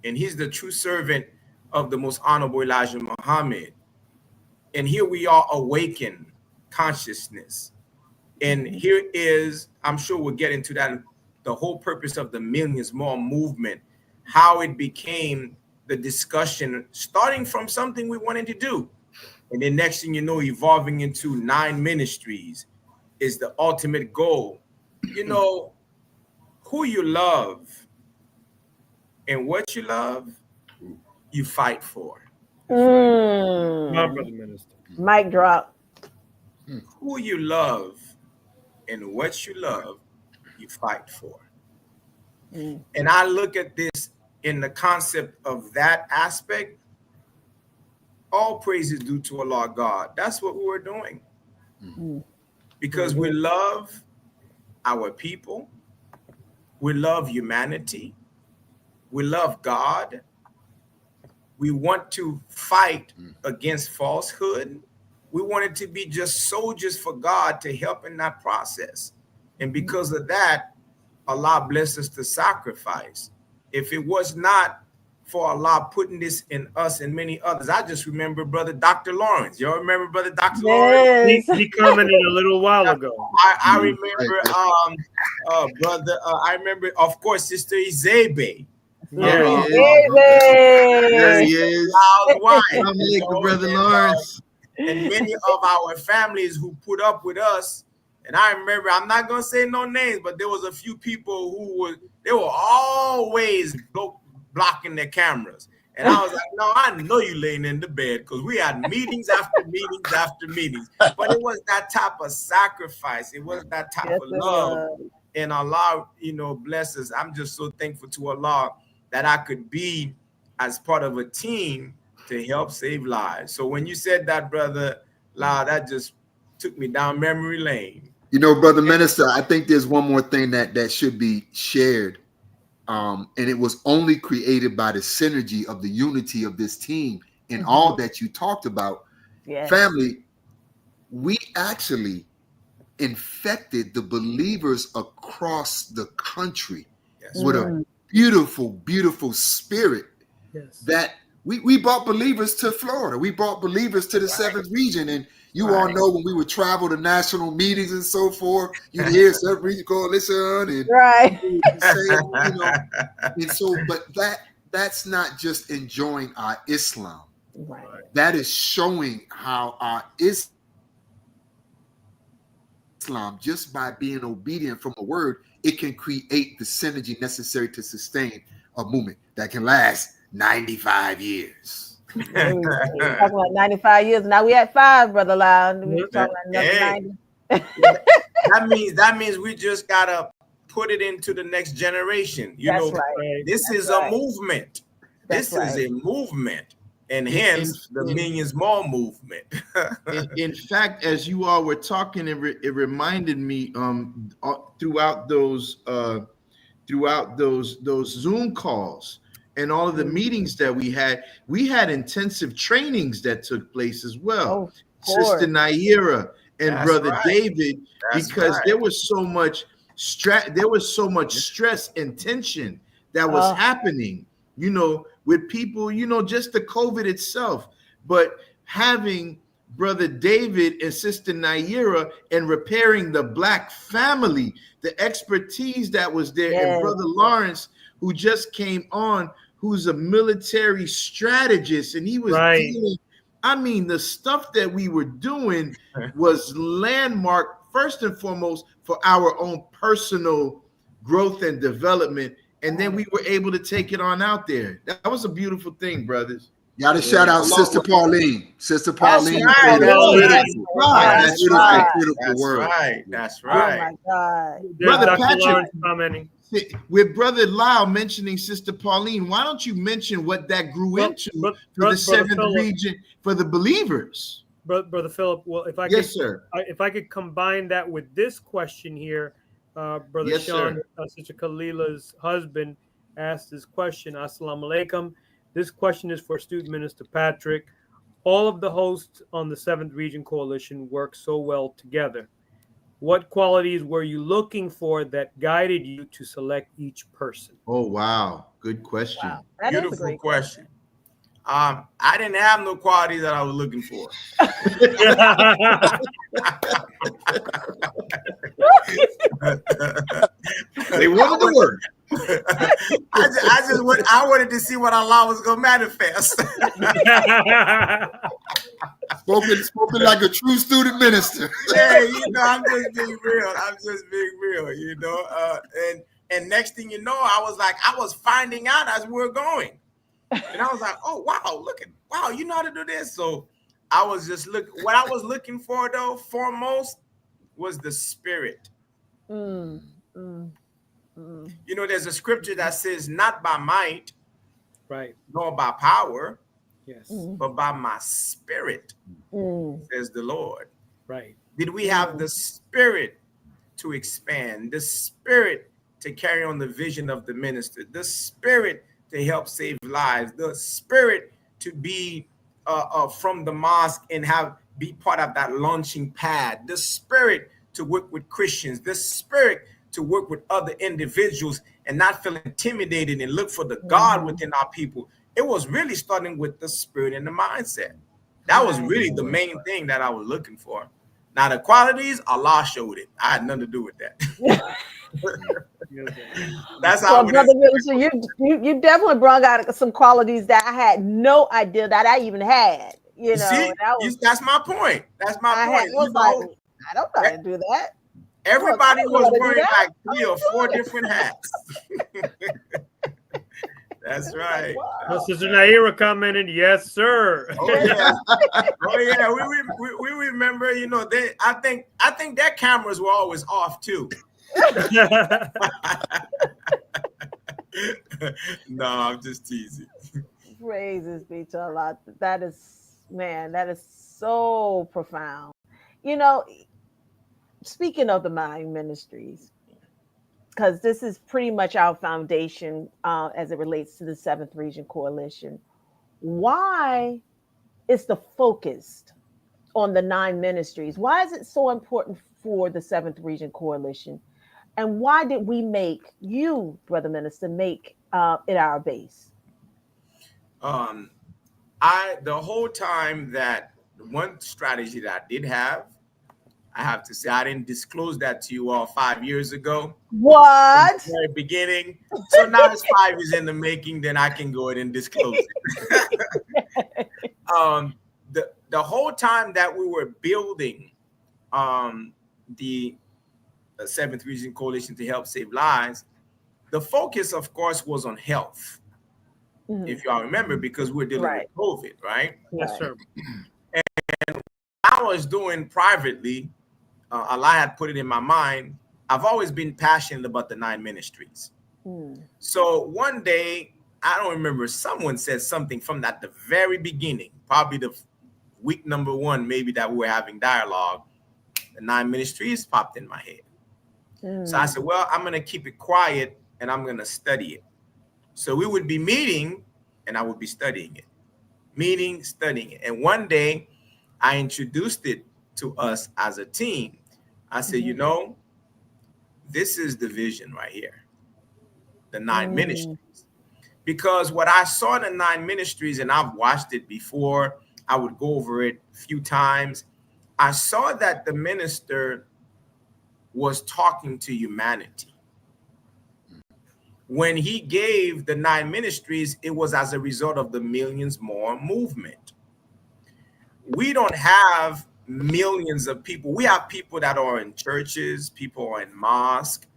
and he's the true servant of the most honorable Elijah Muhammad. And here we are, awakened consciousness. And here is, I'm sure we'll get into that, the whole purpose of the Millions More movement, how it became the discussion, starting from something we wanted to do. And then next thing you know, evolving into 9 ministries is the ultimate goal. You know, who you love and what you love, you fight for. My brother minister. Mic drop. Who you love and what you love, you fight for. And I look at this in the concept of that aspect. All praise is due to Allah God. That's what we were doing. Because we love our people. We love humanity. We love God. We want to fight against falsehood. We wanted to be just soldiers for God to help in that process. And because of that, Allah blessed us to sacrifice. If it was not for Allah putting this in us and many others. I just remember Brother Dr. Lawrence. Y'all remember Brother Dr. Lawrence? Yes. He commented a little while ago. I remember brother. I remember, of course, Sister Izebe. There he is. Baby. There he is. Loud wife. Assalamu alaikum, Brother Lawrence. And many of our families who put up with us. And I remember, I'm not gonna say no names, but there was a few people who they were always blocking their cameras. And I was like, no, I know you laying in the bed, because we had meetings after meetings after meetings. But it was that type of sacrifice. It was that type of love. And Allah, bless us. I'm just so thankful to Allah that I could be as part of a team to help save lives. So when you said that, Brother La, that just took me down memory lane. Brother Minister, I think there's one more thing that should be shared. And it was only created by the synergy of the unity of this team and all that you talked about. Yes. Family, we actually infected the believers across the country with a beautiful, beautiful spirit that we brought believers to Florida. We brought believers to the 7th region. And you all know when we would travel to national meetings and so forth, you'd hear 7th region coalition and and so, but that's not just enjoying our Islam. Right. That is showing how our Islam, just by being obedient from a word, it can create the synergy necessary to sustain a movement that can last 95 years. Talking about 95 years. Now we at 5, Brother Loud. We talking about another 90. That means we just gotta put it into the next generation. This is a movement. This is a movement, and hence the Millions More movement. in fact, as you all were talking, it reminded me throughout those Zoom calls and all of the meetings that we had intensive trainings that took place as well. Sister Naira and Brother David, because there was so much stress and tension that was happening, with people, just the COVID itself, but having Brother David and Sister Naira and repairing the Black family, the expertise that was there, and Brother Lawrence, who just came on, who's a military strategist, and he was dealing, the stuff that we were doing was landmark, first and foremost, for our own personal growth and development. And then we were able to take it on out there. That was a beautiful thing, brothers. Got to shout out Sister Pauline. Sister Pauline. That's right. Oh my God. Brother Patrick commenting. With Brother Lau mentioning Sister Pauline, why don't you mention what that grew into for the 7th region for the believers? Brother Philip, well, if I could combine that with this question here, Brother Sean, Sister Khalila's husband asked this question. Assalamu alaikum. This question is for Student Minister Patrick. All of the hosts on the 7th Region Coalition work so well together. What qualities were you looking for that guided you to select each person? Oh, wow. Good question. Wow. Beautiful question. I didn't have no qualities that I was looking for. They wanted to work. I wanted to see what Allah was going to manifest. Spoken like a true student minister. Hey, I'm just being real. And next thing you know, I was finding out as we were going. And I was like, oh, wow, you know how to do this. So I was just what I was looking for, though, foremost was the spirit. There's a scripture that says, not by might, right, nor by power, yes, but by my spirit, says the Lord. Right. Did we have the spirit to expand, the spirit to carry on the vision of the minister, the spirit to help save lives, the spirit to be from the mosque and be part of that launching pad, the spirit to work with Christians, the spirit to work with other individuals and not feel intimidated and look for the God within our people. it was really starting with the spirit and the mindset. That was really the main thing that I was looking for. Now the qualities, Allah showed it. I had nothing to do with that. That's how. Well, Brother Minister, you definitely brought out some qualities that I had no idea that I even had. You know, see, that's my point. That's my point. I don't know how to do that. Everybody was wearing like 3 or 4 different hats. That's right. Well, Sister Naira commented, "Yes, sir." Oh yeah, oh yeah. We remember. You know, I think their cameras were always off too. No, I'm just teasing. Praises be to Allah. That is so profound. You know, speaking of the Mind Ministries, because this is pretty much our foundation as it relates to the 7th Region Coalition. Why is the focus on the 9 ministries? Why is it so important for the 7th Region Coalition? And why did we make you, Brother Minister, make it our base? The whole time that one strategy that I did have, I have to say, I didn't disclose that to you all 5 years ago. What? At the very beginning. So now it's 5 years in the making, then I can go ahead and disclose it. The whole time that we were building the 7th Region Coalition to help save lives, the focus, of course, was on health. Mm-hmm. If y'all remember, because we're dealing with COVID, right? Yes, sir. And I was doing privately, Allah had put it in my mind. I've always been passionate about the 9 ministries. So one day, I don't remember, someone said something from at the very beginning, probably the week number 1, maybe, that we were having dialogue. The 9 ministries popped in my head. So I said, well, I'm going to keep it quiet and I'm going to study it. So we would be meeting and I would be studying it. Meeting, studying it. And one day I introduced it to us as a team. I said, you know, this is the vision right here. The 9 ministries. Because what I saw in the 9 ministries, and I've watched it before, I would go over it a few times. I saw that the minister was talking to humanity. When he gave the 9 ministries, it was as a result of the Millions More movement. We don't have millions of people. We have people that are in churches, people are in mosques,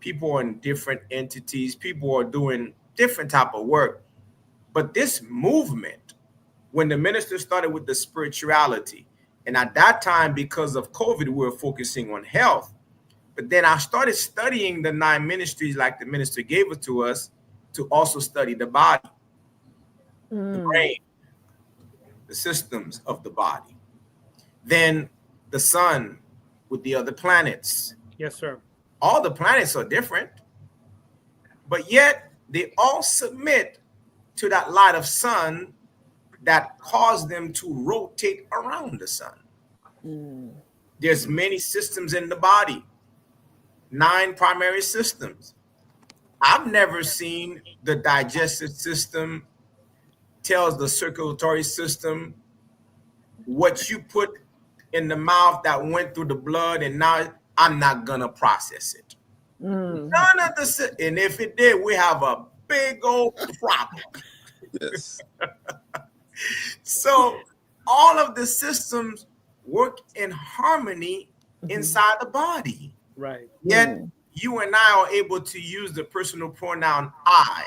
people are in different entities, people are doing different type of work. But this movement, when the minister started with the spirituality, and at that time, because of COVID, we were focusing on health. But then I started studying the 9 ministries like the minister gave it to us, to also study the body, the brain, the systems of the body. Then the sun with the other planets. Yes, sir. All the planets are different, but yet they all submit to that light of sun that caused them to rotate around the sun. There's many systems in the body. 9 primary systems. I've never seen the digestive system tells the circulatory system what you put in the mouth that went through the blood, and now I'm not gonna process it. None of the, and if it did, we have a big old problem. Yes. So all of the systems work in harmony inside the body. Right. Yet you and I are able to use the personal pronoun I.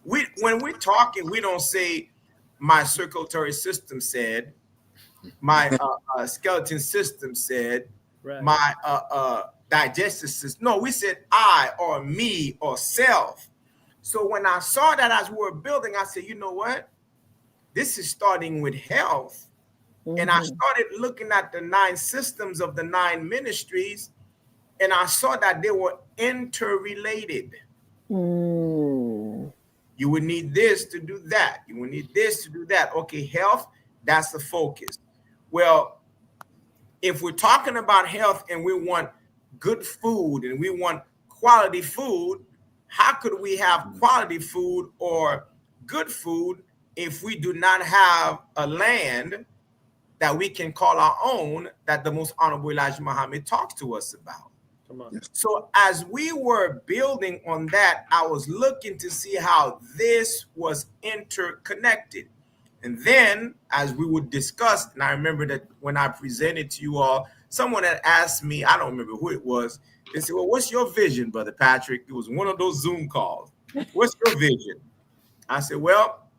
When we're talking, we don't say my circulatory system said, my skeleton system said, my digestive system. No, we said I or me or self. So when I saw that as we were building, I said, you know what? This is starting with health. And I started looking at the 9 systems of the 9 ministries, and I saw that they were interrelated. You would need this to do that. You would need this to do that. Okay, health, that's the focus. Well, if we're talking about health and we want good food and we want quality food, how could we have quality food or good food if we do not have a land that we can call our own, that the Most Honorable Elijah Muhammad talks to us about. Come on. Yes. So as we were building on that, I was looking to see how this was interconnected. And then as we would discuss, and I remember that when I presented to you all, someone had asked me, I don't remember who it was, they said, well, what's your vision, Brother Patrick? It was one of those Zoom calls. What's your vision? I said, well,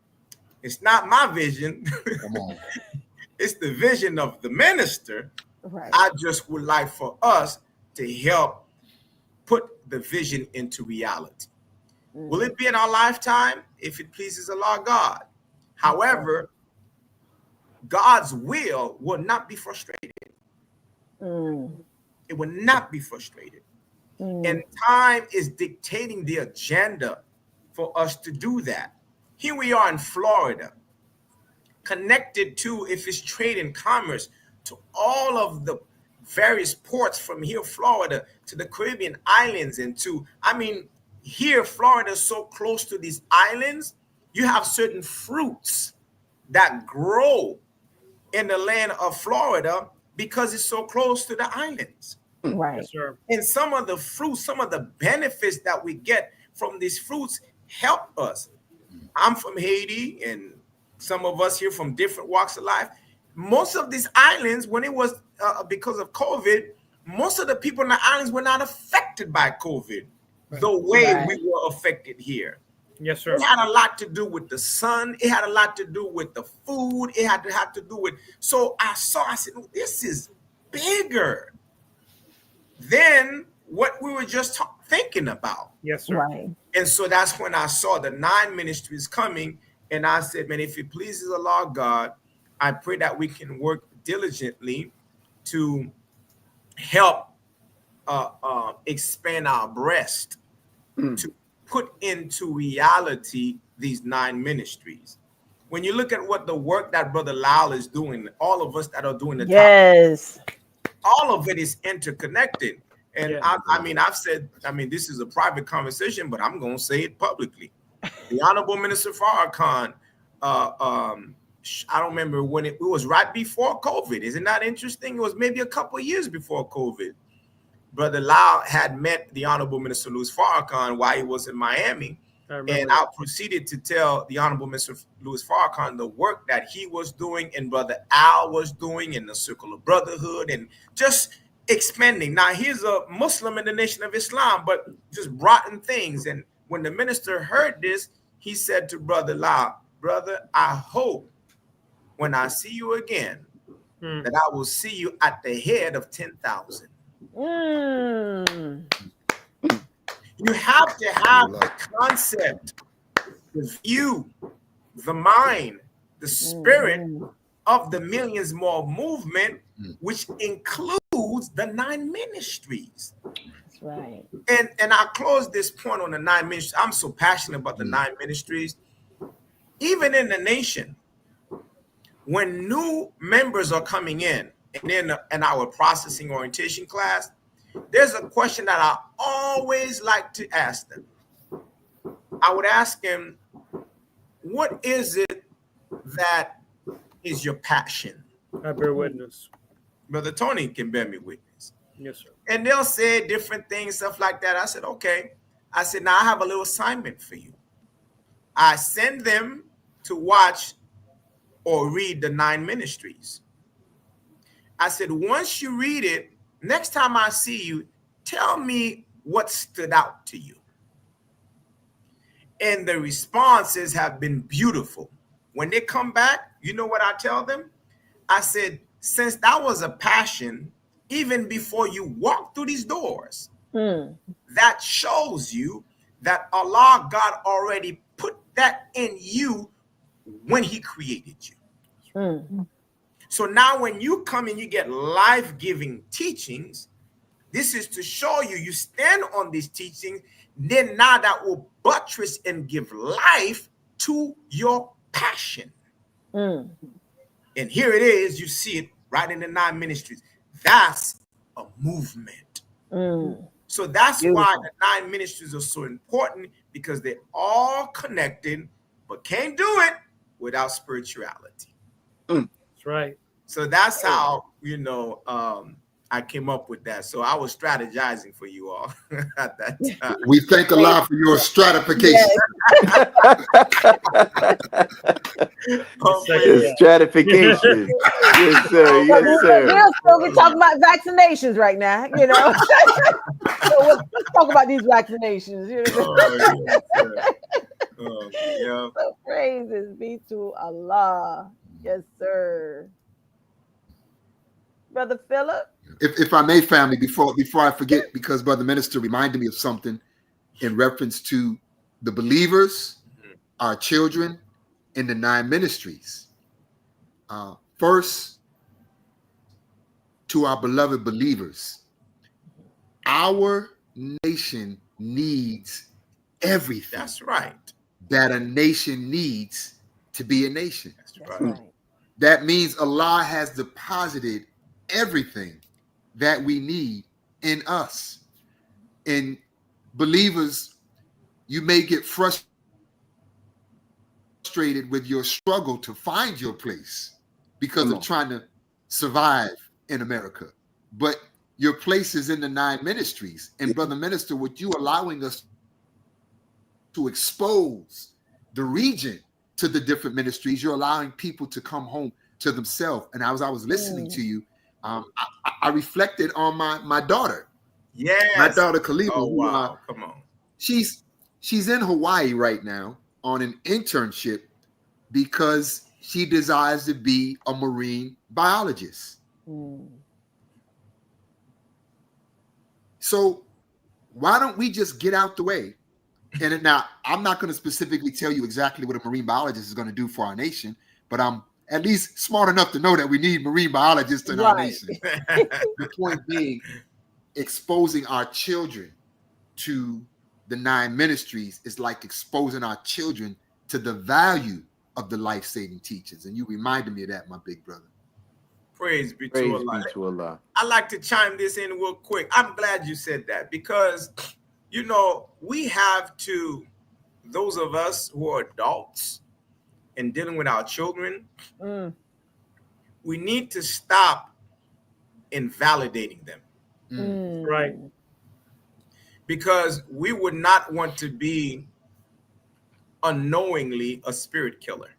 it's not my vision. Come on. It's the vision of the minister. Right. I just would like for us to help put the vision into reality. Will it be in our lifetime? If it pleases Allah God. However, God's will not be frustrated. It will not be frustrated. And time is dictating the agenda for us to do that. Here we are in Florida, connected to, if it's trade and commerce, to all of the various ports from here, Florida, to the Caribbean islands, and to, I mean, here, Florida is so close to these islands, you have certain fruits that grow in the land of Florida because it's so close to the islands. Right. Yes, sir. And some of the fruits, some of the benefits that we get from these fruits help us. I'm from Haiti, and some of us here from different walks of life. Most of these islands, when it was because of COVID, most of the people in the islands were not affected by COVID the way we were affected here. Yes, sir. It had a lot to do with the sun. It had a lot to do with the food. It had to have to do with. So I said, this is bigger than what we were just thinking about. Yes, sir. Right. And so that's when I saw the 9 ministries coming. And I said, man, if it pleases Allah God, I pray that we can work diligently to help expand our breast, to put into reality these 9 ministries. When you look at what the work that Brother Lyle is doing, all of us that are doing the Yes. all of it is interconnected. And Yeah. I mean, I've said, this is a private conversation, but I'm going to say it publicly. The Honorable Minister Farrakhan, I don't remember when it was right before COVID. Isn't that interesting? It was maybe a couple of years before COVID. Brother Lau had met the Honorable Minister Louis Farrakhan while he was in Miami. And I proceeded to tell the Honorable Mr. Louis Farrakhan the work that he was doing and Brother Al was doing in the Circle of Brotherhood and just expanding. Now, he's a Muslim in the Nation of Islam, but just brought in things. And when the minister heard this, he said to Brother Lau, brother, I hope when I see you again, that I will see you at the head of 10,000. You have to have the concept, the view, the mind, the spirit of the Millions More movement, which includes the 9 ministries. That's right. And I close this point on the 9 ministries. I'm so passionate about the 9 ministries. Even in the nation, when new members are coming in, and in our processing orientation class, there's a question that I always like to ask them. I would ask them, what is it that is your passion? I bear witness. Brother Tony can bear me witness. Yes, sir. And they'll say different things, stuff like that. I said, okay. I said, now I have a little assignment for you. I send them to watch or read the 9 ministries. I said, once you read it, next time I see you, tell me what stood out to you. And the responses have been beautiful. When they come back, you know what I tell them? I said, since that was a passion, even before you walk through these doors, that shows you that Allah God already put that in you when he created you. So now when you come and you get life-giving teachings, this is to show you, you stand on these teachings, then now that will buttress and give life to your passion. And here it is, you see it right in the 9 ministries. That's a movement. So that's why the 9 ministries are so important, because they're all connected but can't do it without spirituality. That's right. So that's how, I came up with that. So I was strategizing for you all at that time. We thank Allah for your stratification. Stratification. Yes, sir. Yes, sir. We'll still be talking about vaccinations right now, So let's talk about these vaccinations. So praises be to Allah. Yes, sir. Brother Philip. If I may, family, before I forget, because Brother Minister reminded me of something in reference to the believers, our children, and the 9 ministries. First, to our beloved believers, our nation needs everything. That's right. That a nation needs to be a nation. That's right. That means Allah has deposited everything that we need in us. And believers, you may get frustrated with your struggle to find your place because of trying to survive in America. But your place is in the 9 ministries. And Brother Minister, with you allowing us to expose the region to the different ministries, you're allowing people to come home to themselves. And as I was listening to you, I reflected on my daughter. Yes. My daughter Khalifa. Oh, wow. Come on. She's in Hawaii right now on an internship because she desires to be a marine biologist. So why don't we just get out the way? And now I'm not going to specifically tell you exactly what a marine biologist is going to do for our nation, but I'm at least smart enough to know that we need marine biologists in our nation. The point being, exposing our children to the 9 ministries is like exposing our children to the value of the life-saving teachings. And you reminded me of that, my big brother. Praise be to Allah. I like to chime this in real quick. I'm glad you said that because, we have to, those of us who are adults and dealing with our children, we need to stop invalidating them. Right. Because we would not want to be unknowingly a spirit killer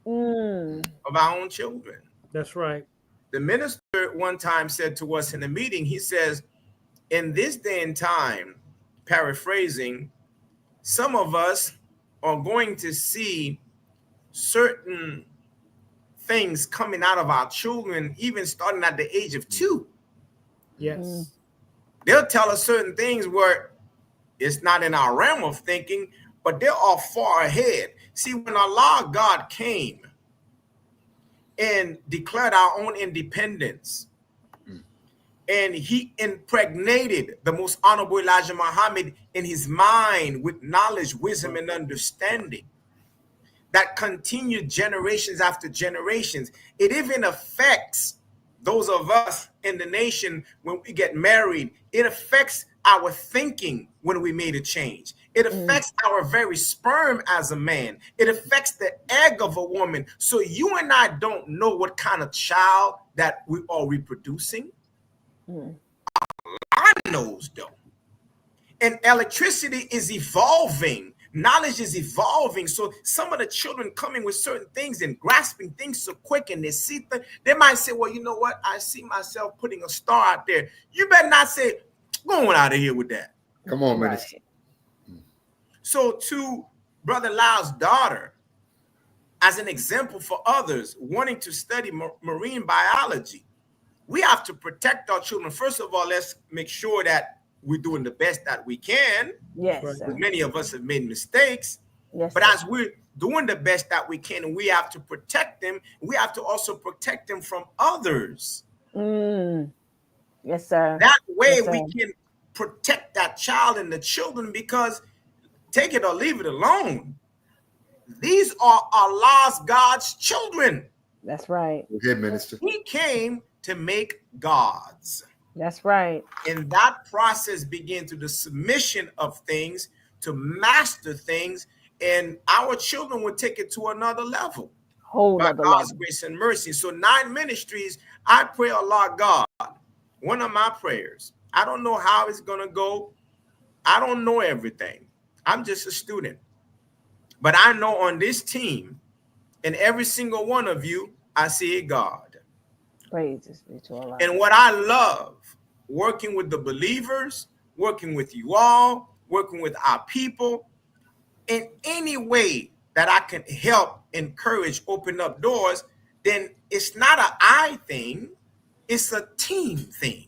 of our own children. That's right. The minister one time said to us in a meeting, he says, in this day and time, paraphrasing, some of us are going to see certain things coming out of our children, even starting at the age of 2. Yes. They'll tell us certain things where it's not in our realm of thinking, but they are far ahead. See, when Allah God came and declared our own independence, and he impregnated the most honorable Elijah Muhammad in his mind with knowledge, wisdom, and understanding that continued generations after generations. It even affects those of us in the nation when we get married. It affects our thinking when we made a change. It affects our very sperm as a man. It affects the egg of a woman. So you and I don't know what kind of child that we are reproducing. Allah knows though. And electricity is evolving. Knowledge is evolving. So some of the children coming with certain things and grasping things so quick, and they see they might say, well, you know what? I see myself putting a star out there. You better not say, going out of here with that. Come on, Minister. So to Brother Lau's daughter, as an example for others wanting to study marine biology, we have to protect our children. First of all, let's make sure that we're doing the best that we can. Yes. Many of us have made mistakes. Yes. But as we're doing the best that we can, we have to protect them. We have to also protect them from others. Yes, sir. That way yes, sir. we can protect that child and the children, because take it or leave it alone, these are Allah's, God's children. That's right. Okay, Minister. He came to make gods. That's right. And that process began through the submission of things, to master things, and our children will take it to another level Whole by other God's level. grace and mercy. So 9 ministries, I pray, Allah God, one of my prayers, I don't know how it's going to go. I don't know everything. I'm just a student. But I know on this team, and every single one of you, I see a God. Praises be to Allah. And what I love, working with the believers, working with you all, working with our people, in any way that I can help, encourage, open up doors, then it's not an I thing, it's a team thing.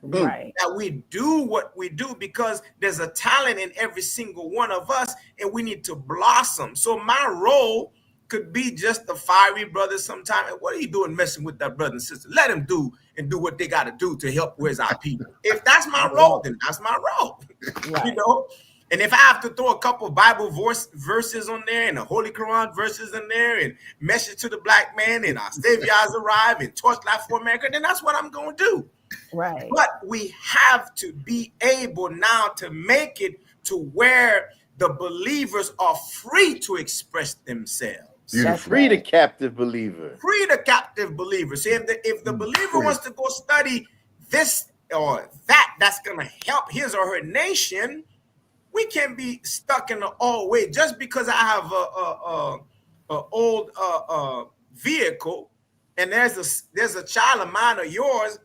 Right. That we do what we do because there's a talent in every single one of us and we need to blossom. So my role could be just the fiery brother sometime. And what are you doing messing with that brother and sister? Let them do what they got to do to help where's our people. If that's my role, then that's my role. Right. You know? And if I have to throw a couple Bible verses on there and the Holy Quran verses in there and message to the black man and our Savior has arrived and torchlight for America, then that's what I'm going to do. Right. But we have to be able now to make it to where the believers are free to express themselves. Free the captive believer. Free the captive believer. See, if the believer wants to go study this or that, that's going to help his or her nation, we can't be stuck in the old way. Just because I have a old vehicle and there's a child of mine or yours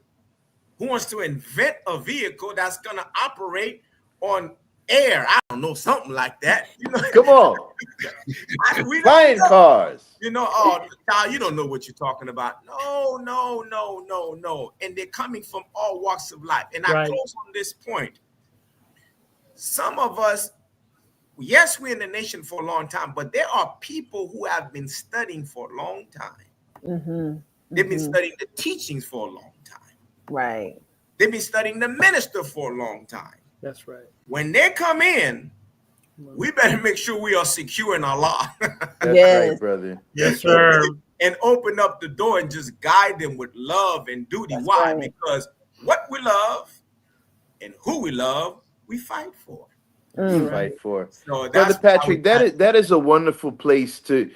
who wants to invent a vehicle that's going to operate on air. I don't know, something like that. You know? Come on. Flying cars. You know, oh, child, you don't know what you're talking about. No. And they're coming from all walks of life. And I close on this point. Some of us, yes, we're in the nation for a long time, but there are people who have been studying for a long time. Mm-hmm. They've been studying the teachings for a long time. Right. They've been studying the minister for a long time. That's right. When they come in, we better make sure we are secure in Allah. That's Yes. right, brother. Yes, sir. And open up the door and just guide them with love and duty. That's Why? right. Because what we love and who we love, we fight for. Fight for. So Brother Patrick, that is a wonderful place to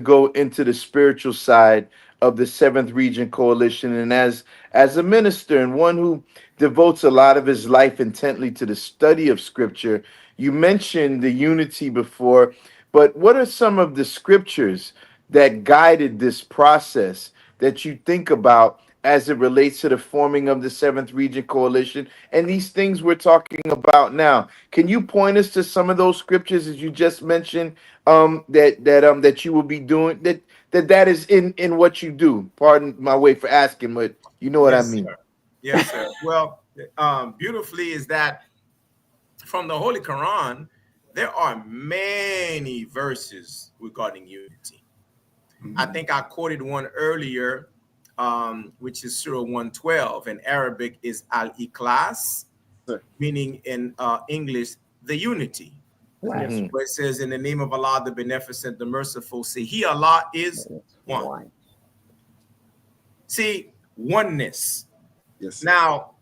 go into the spiritual side of the 7th Region Coalition. And as a minister and one who devotes a lot of his life intently to the study of Scripture, you mentioned the unity before, but what are some of the scriptures that guided this process that you think about as it relates to the forming of the 7th Region Coalition and these things we're talking about now? Can you point us to some of those scriptures, as you just mentioned, that you will be doing, that is in what you do? Pardon my way for asking, but you know what I mean. Sir. Yes, sir. Well, beautifully is that from the Holy Quran, there are many verses regarding unity. I think I quoted one earlier, which is Surah 112. In Arabic is Al-Ikhlas, meaning in English, the unity. Right. Where it says, in the name of Allah, the Beneficent, the Merciful, say, He, Allah, is one. See, oneness. Yes. Now,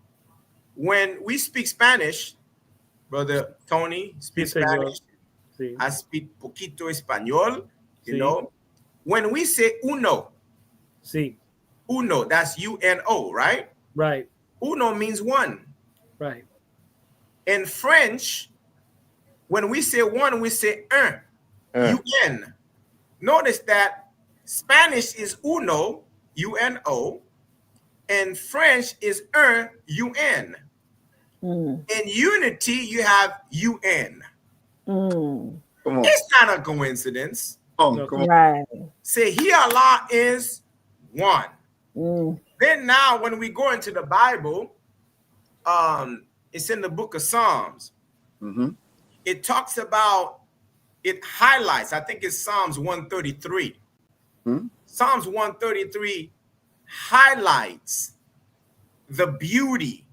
when we speak Spanish, Brother Tony speaks Spanish. Sí. I speak poquito español, you know. When we say uno, uno, that's U-N-O, right? Right. Uno means one. Right. In French, when we say one, we say un, U-N. Notice that Spanish is uno, U-N-O, and French is un, U-N. In unity, you have UN. Come on. It's not a coincidence. Come on. Right. Say, He, Allah, is one. Then now, when we go into the Bible, it's in the book of Psalms. It talks about, it highlights, I think it's Psalms 133. Psalms 133 highlights the beauty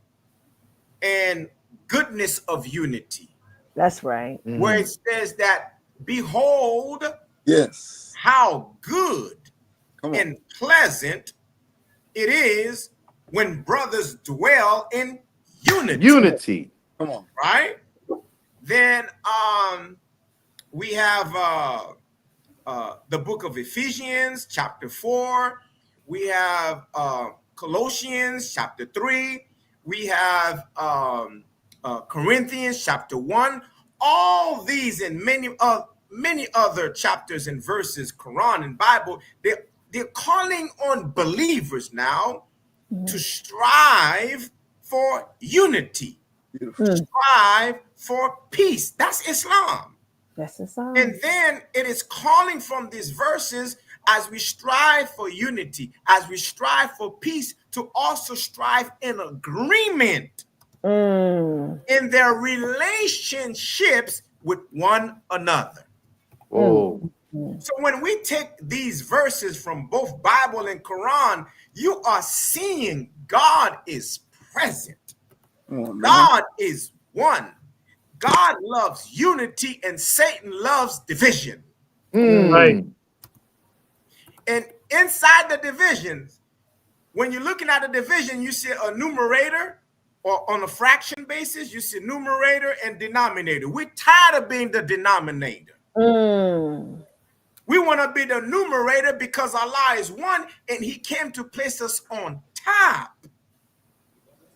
and goodness of unity. That's right. Where it says that, behold, Yes. how good and pleasant it is when brothers dwell in unity. Unity. Come on. Right? Then we have the book of Ephesians, chapter 4. We have Colossians, chapter 3. We have Corinthians, chapter 1. All these and many other chapters and verses, Quran and Bible, they're calling on believers now to strive for unity, strive for peace. That's Islam. That's Islam. And then it is calling from these verses, as we strive for unity, as we strive for peace, to also strive in agreement in their relationships with one another. Oh. So when we take these verses from both Bible and Quran, you are seeing God is present. God is one. God loves unity and Satan loves division. Right. And inside the divisions, when you're looking at a division, you see a numerator, or on a fraction basis, you see numerator and denominator. We're tired of being the denominator. We want to be the numerator because Allah is one and he came to place us on top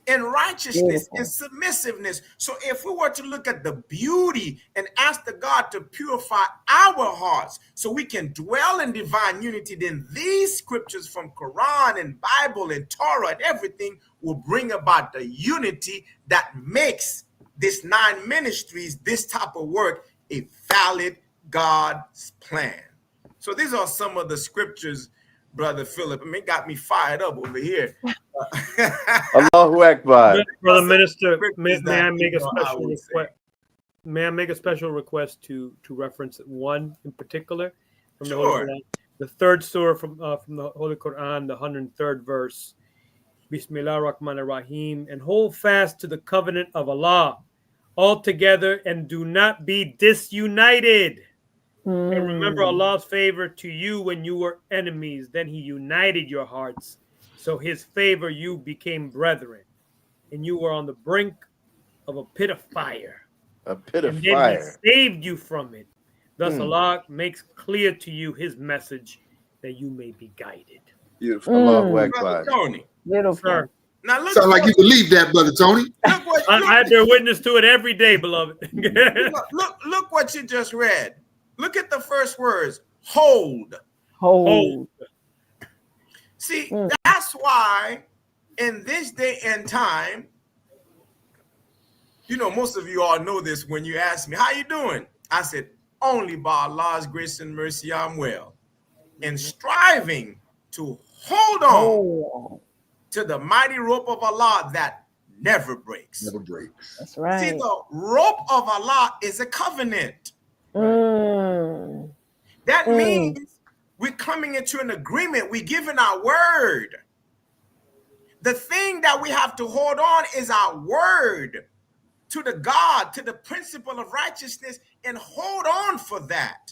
in righteousness and submissiveness. So if we were to look at the beauty and ask the God to purify our hearts so we can dwell in divine unity, then these scriptures from Quran and Bible and Torah and everything will bring about the unity that makes this 9 ministries, this type of work, a valid God's plan. So these are some of the scriptures, Brother Philip. I mean, it got me fired up over here. Allahu Akbar. Brother Minister, may I make a special request? May I make a special request to reference one in particular from the Holy Quran? The third surah from the Holy Quran, the 103rd verse. Bismillah ar-Rahman ar-Rahim, and hold fast to the covenant of Allah altogether and do not be disunited. And remember Allah's favor to you when you were enemies. Then he united your hearts. So his favor, you became brethren. And you were on the brink of a pit of fire. A pit of and then fire. he saved you from it. Thus Allah makes clear to you his message that you may be guided. Beautiful. Allahu Akbar. Brother Tony. Beautiful. Sir, Now look. Sound like you believe that, Brother Tony. I bear witness to it every day, beloved. Look what you just read. Look at the first words. Hold. Hold. See, that's why in this day and time, you know, most of you all know this. When you ask me, how you doing? I said, only by Allah's grace and mercy, I'm well. And striving to hold on to the mighty rope of Allah that never breaks. Never breaks. That's right. See, the rope of Allah is a covenant. That means we're coming into an agreement. We're giving our word. The thing that we have to hold on is our word to the God, to the principle of righteousness, and hold on for that.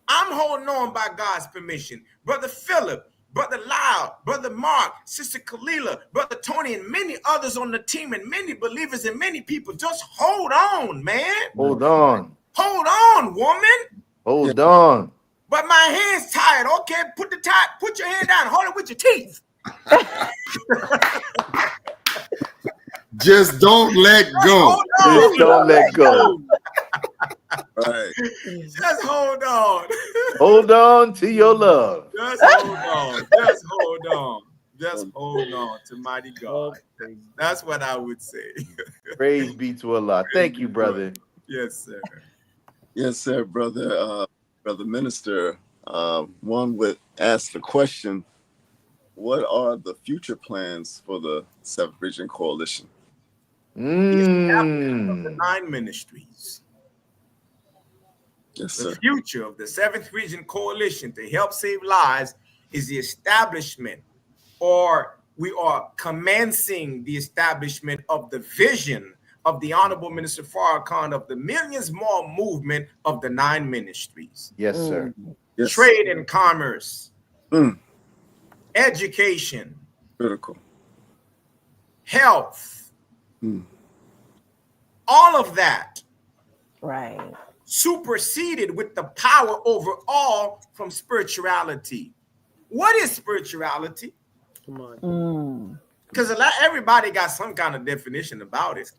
I'm holding on by God's permission. Brother Philip, Brother Lyle, Brother Mark, Sister Kalila, Brother Tony, and many others on the team, and many believers and many people. Just hold on, man. Hold on. Hold on, woman. Hold on. But my hand's tired. Okay, put your hand down. Hold it with your teeth. Just don't let go. Just don't let go. Right. Just hold on. Hold on to your love. Just hold on. Just hold on. Just hold on to mighty God. That's what I would say. Praise be to Allah. Thank you, brother. Yes, sir. Yes, sir, brother. Brother Minister, one would ask the question, what are the future plans for the Seventh Region Coalition? The establishment of the 9 ministries. Yes, sir. The future of the Seventh Region Coalition to help save lives is the establishment, or we are commencing the establishment of the vision of the Honorable Minister Farrakhan of the Millions More movement of the 9 ministries. Yes, sir. Yes. Trade and commerce, education, Critical. health, all of that. Right. superseded with the power over all from spirituality. What is spirituality? Come on. Because everybody got some kind of definition about it.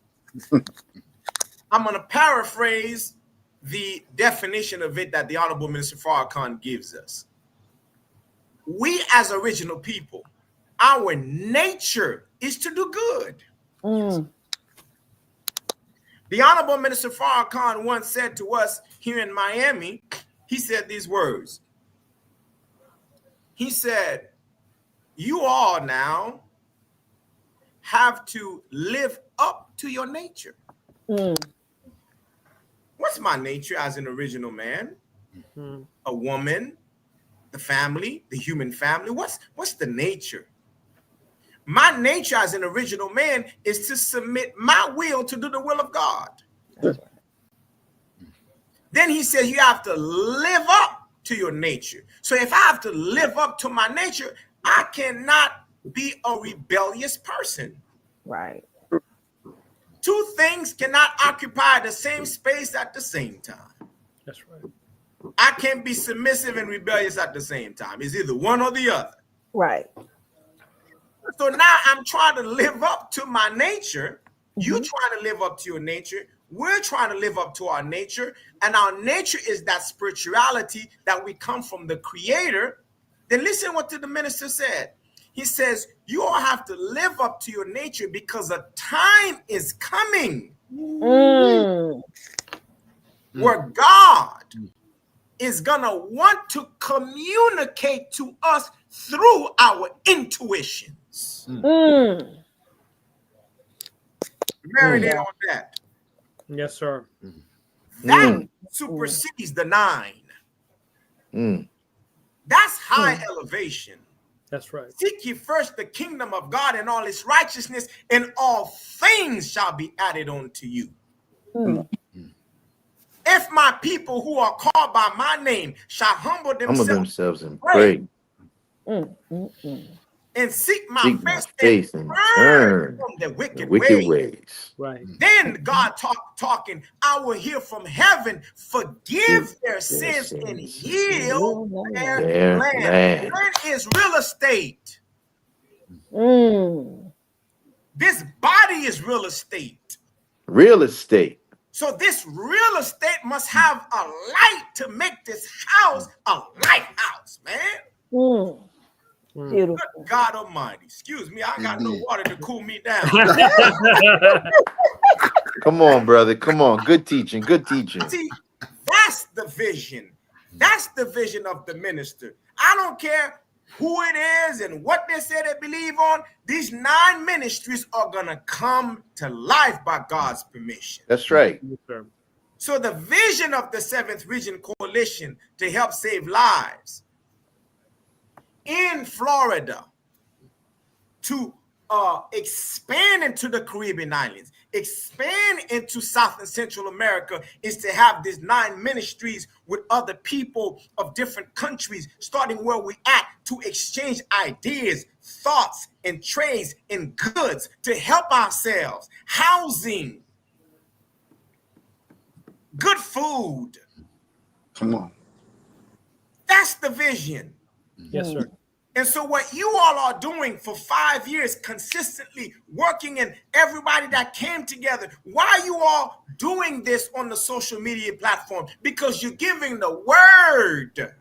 I'm going to paraphrase the definition of it that the Honorable Minister Farrakhan gives us. We as original people, our nature is to do good. The Honorable Minister Farrakhan once said to us here in Miami, he said these words. He said, you all now have to live up to your nature. What's my nature as an original man? A woman, the family, the human family. What's the nature? My nature as an original man is to submit my will to do the will of God. Then he says you have to live up to your nature. So if I have to live up to my nature, I cannot be a rebellious person. Right. Two things cannot occupy the same space at the same time. That's right. I can't be submissive and rebellious at the same time. It's either one or the other. Right. So now I'm trying to live up to my nature. You're trying to live up to your nature. We're trying to live up to our nature. And our nature is that spirituality that we come from the Creator. Then listen what the minister said. He says, you all have to live up to your nature because a time is coming where God is going to want to communicate to us through our intuitions. Marinate on that. Yes, sir. That supersedes the 9. That's high elevation. That's right. Seek ye first the kingdom of God and all its righteousness, and all things shall be added unto you. If my people who are called by my name shall humble themselves and pray. And seek my face and turn from the wicked ways. Right. Then God talking, I will hear from heaven, forgive their sins and heal their land. Land is real estate. This body is real estate. Real estate. So this real estate must have a light to make this house a lighthouse, man. Beautiful. Good God Almighty. Excuse me, I got no water to cool me down. Come on, brother. Come on. Good teaching. Good teaching. See, that's the vision. That's the vision of the minister. I don't care who it is and what they say they believe on. These 9 ministries are going to come to life by God's permission. That's right. Yes, sir. So the vision of the 7th Region Coalition to help save lives in Florida, to expand into the Caribbean islands, expand into South and Central America, is to have these 9 ministries with other people of different countries, starting where we at, to exchange ideas, thoughts, and trades and goods to help ourselves, housing, good food. Come on. That's the vision. Yes, sir. And so what you all are doing for 5 years, consistently working, and everybody that came together, why are you all doing this on the social media platform? Because you're giving the word.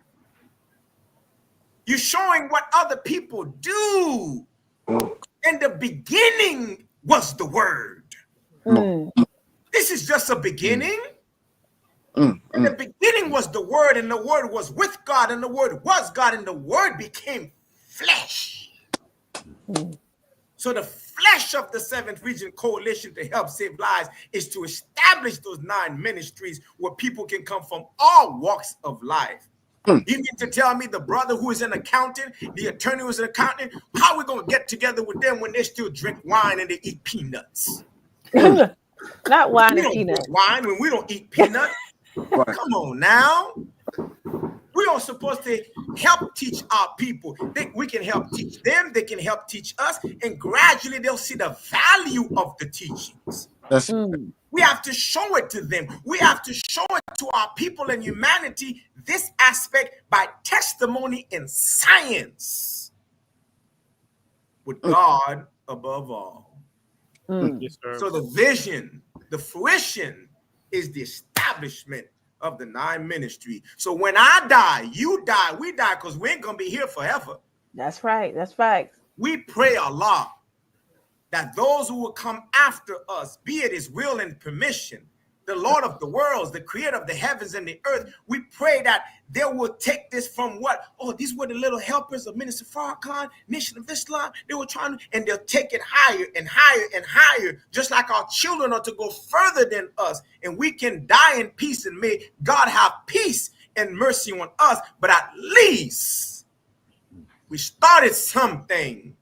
You're showing what other people do. In the beginning was the word. This is just a beginning. In the beginning was the word, and the word was with God, and the word was God, and the word became flesh. So the flesh of the 7th Region Coalition to help save lives is to establish those 9 ministries where people can come from all walks of life. You mean to tell me the brother who is an accountant, the attorney who is an accountant, how are we going to get together with them when they still drink wine and they eat peanuts? Not wine We and don't peanuts. drink wine when we don't eat peanuts. Come on now. We are supposed to help teach our people. We can help teach them. They can help teach us. And gradually they'll see the value of the teachings. That's We have to show it to them. We have to show it to our people and humanity, this aspect, by testimony and science, with God above all. Yes, sir. So the vision, the fruition, is the establishment of the 9 ministry. So when I die, you die, we die, because we ain't going to be here forever. That's right. That's facts. We pray Allah that those who will come after us, be it his will and permission, the Lord of the worlds, the creator of the heavens and the earth, we pray that they will take this from what? Oh, these were the little helpers of Minister Farrakhan, Nation of Islam. They were trying to, and they'll take it higher and higher and higher, just like our children are to go further than us. And we can die in peace, and may God have peace and mercy on us. But at least we started something,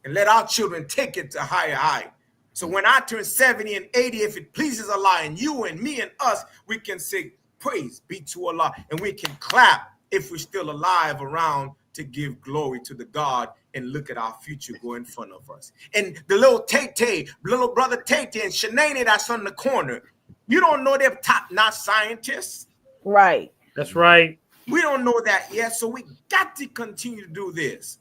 and let our children take it to higher height. So when I turn 70 and 80, if it pleases Allah, and you and me and us, we can say, praise be to Allah, and we can clap if we're still alive around to give glory to the God and look at our future go in front of us. And the little Tay-Tay, little brother Tay-Tay and Shanae that's on the corner, you don't know they're top-notch scientists. Right. That's right. We don't know that yet, so we got to continue to do this.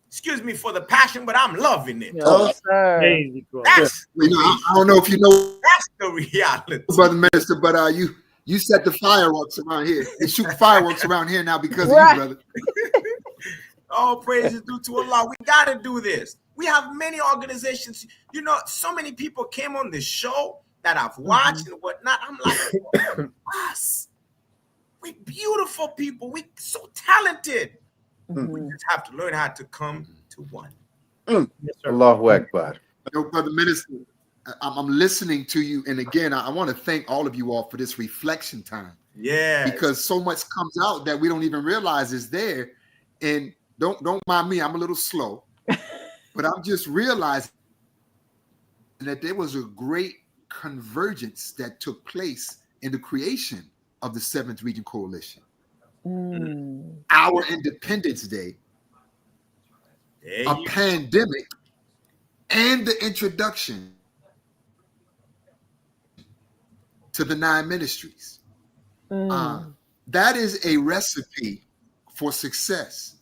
Excuse me for the passion, but I'm loving it. Yes, sir. Crazy, bro. That's I don't know if you know, that's the reality. Brother Minister, but you set the fireworks around here. They shoot fireworks around here now because Right. of you, brother. All praises due to Allah. We got to do this. We have many organizations. You know, so many people came on this show that I've watched and whatnot. I'm like, us. We beautiful people. We so talented. We just have to learn how to come to one. Yes, sir. Allahu Akbar. You know, Brother Minister, I'm listening to you, and again, I want to thank all of you all for this reflection time. Yeah. Because so much comes out that we don't even realize is there. And don't mind me, I'm a little slow, but I'm just realizing that there was a great convergence that took place in the creation of the 7th Region Coalition. Our Independence Day, a pandemic, and the introduction to the 9 ministries. That is a recipe for success.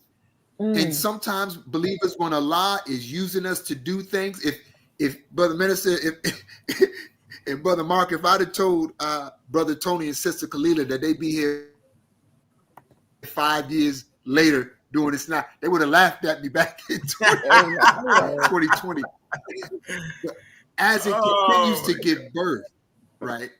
And sometimes believers, when Allah is using us to do things, if Brother Minister, if Brother Mark, if I'd have told Brother Tony and Sister Kalila that they'd be here 5 years later doing this now, they would have laughed at me back in 2020. But as it continues to give birth, right,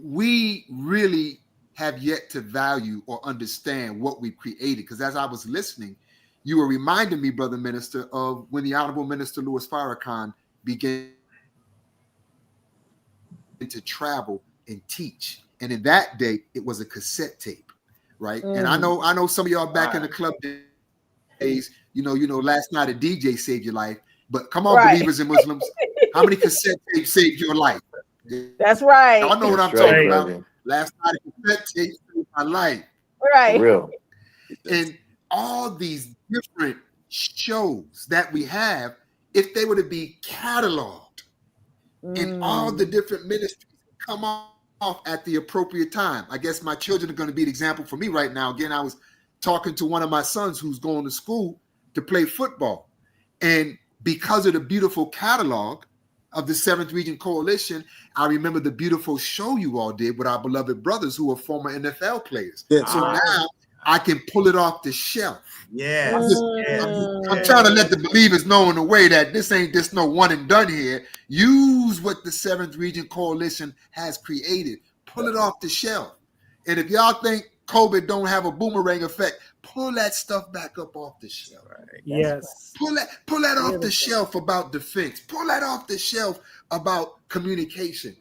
we really have yet to value or understand what we've created. Because as I was listening, you were reminding me, Brother Minister, of when the Honorable Minister Louis Farrakhan began to travel and teach. And in that day, it was a cassette tape, right? And I know some of y'all back in the club days, you know, last night a DJ saved your life. But come on, believers and Muslims, how many cassette tapes saved your life? That's right. Y'all know what I'm talking about. Last night a cassette tape saved my life. Right. For real. And all these different shows that we have, if they were to be cataloged and all the different ministries come off at the appropriate time. I guess my children are going to be the example for me right now. Again, I was talking to one of my sons who's going to school to play football. And because of the beautiful catalog of the 7th Region Coalition, I remember the beautiful show you all did with our beloved brothers who are former NFL players. So now I can pull it off the shelf. Yeah. I'm trying to let the believers know in a way that this ain't just no one and done here. Use what the 7th Region Coalition has created. Pull it off the shelf. And if y'all think COVID don't have a boomerang effect, pull that stuff back up off the shelf. Right. Yes. Pull that off the shelf about defense. Pull that off the shelf about communication.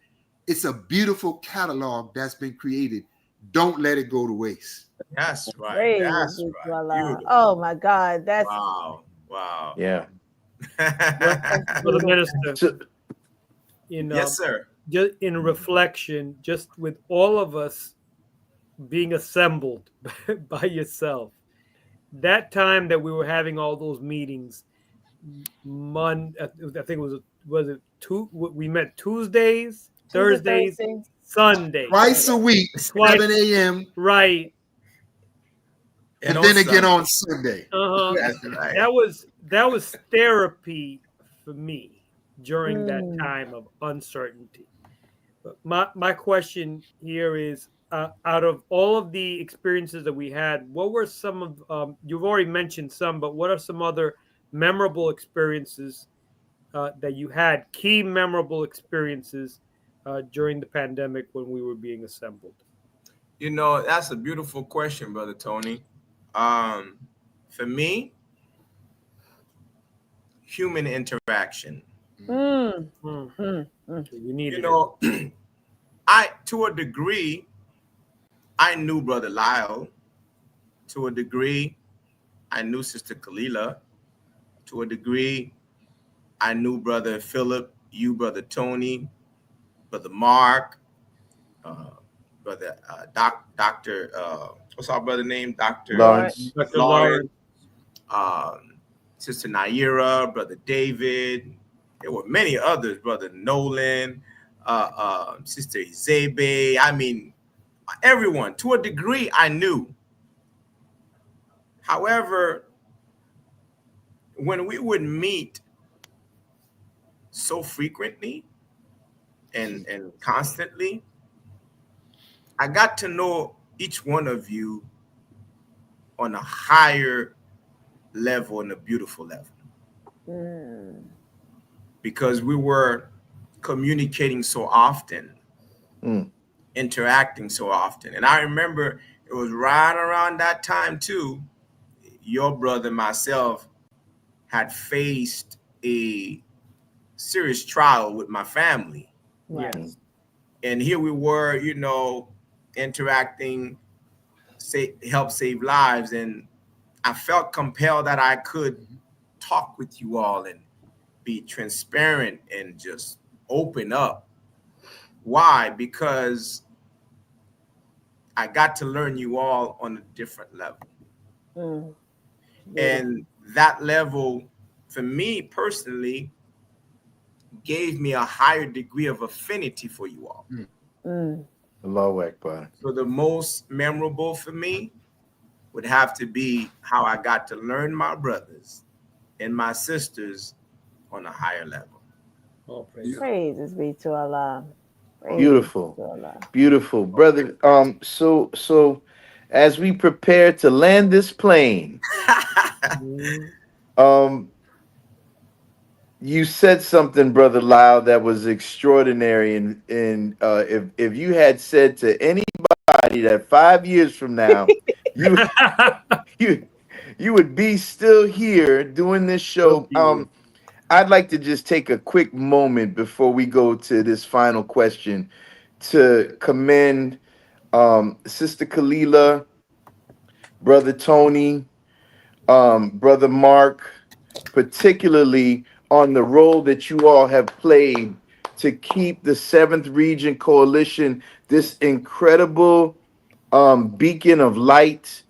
It's a beautiful catalog that's been created. Don't let it go to waste. That's right. Praise That's be to right. Allah. Beautiful. Oh my God. That's Wow. Yeah. For the minister, you know, Yes, sir. just in reflection, just with all of us being assembled by yourself, that time that we were having all those meetings, I think it was it two? We met Tuesdays, Thursdays, Thursday. Sundays. Twice a week, Twice. 7 a.m. Right. And on then again Sunday. on Sunday. Uh-huh. That's right. That was therapy for me during that time of uncertainty. But my question here is, out of all of the experiences that we had, what were some of you've already mentioned some, but what are some other memorable experiences that you had, key memorable experiences during the pandemic when we were being assembled? You know, that's a beautiful question, Brother Tony. For me, human interaction. You need You know, to a degree, I knew Brother Lyle. To a degree, I knew Sister Kalila. To a degree, I knew Brother Philip, you, Brother Tony, Brother Mark, Brother Dr. What's our brother name? Dr. Lawrence. Dr. Lawrence. Sister Naira, Brother David. There were many others, Brother Nolan, Sister Izebe. I mean, everyone, to a degree, I knew. However, when we would meet so frequently and constantly, I got to know each one of you on a higher level and a beautiful level. Because we were communicating so often, interacting so often. And I remember it was right around that time too, your brother, myself, had faced a serious trial with my family. Yes. And here we were, you know, interacting, help save lives. And I felt compelled that I could talk with you all and be transparent and just open up. Why? Because I got to learn you all on a different level. And that level, for me personally, gave me a higher degree of affinity for you all. Allahu Akbar. So the most memorable for me would have to be how I got to learn my brothers and my sisters on a higher level. Oh, praise Praises be to Allah. Praises Beautiful. to Allah. Beautiful, brother. So as we prepare to land this plane, you said something, Brother Lyle, that was extraordinary. And if you had said to anybody that 5 years from now you would be still here doing this show, I'd like to just take a quick moment before we go to this final question to commend Sister Kalila, Brother Tony, Brother Mark, particularly on the role that you all have played to keep the 7th Region Coalition, this incredible beacon of light,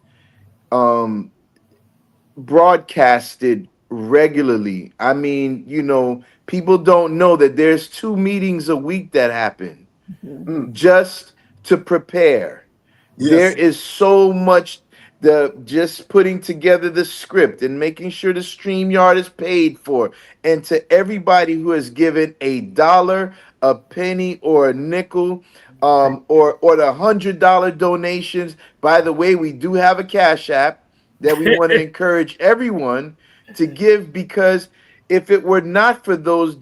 broadcasted regularly. I mean, you know, people don't know that there's 2 meetings a week that happen just to prepare. Yes. There is so much, just putting together the script and making sure the StreamYard is paid for. And to everybody who has given $1, a penny, or a nickel, or the $100 donations. By the way, we do have a Cash App that we want to encourage everyone to give, because if it were not for those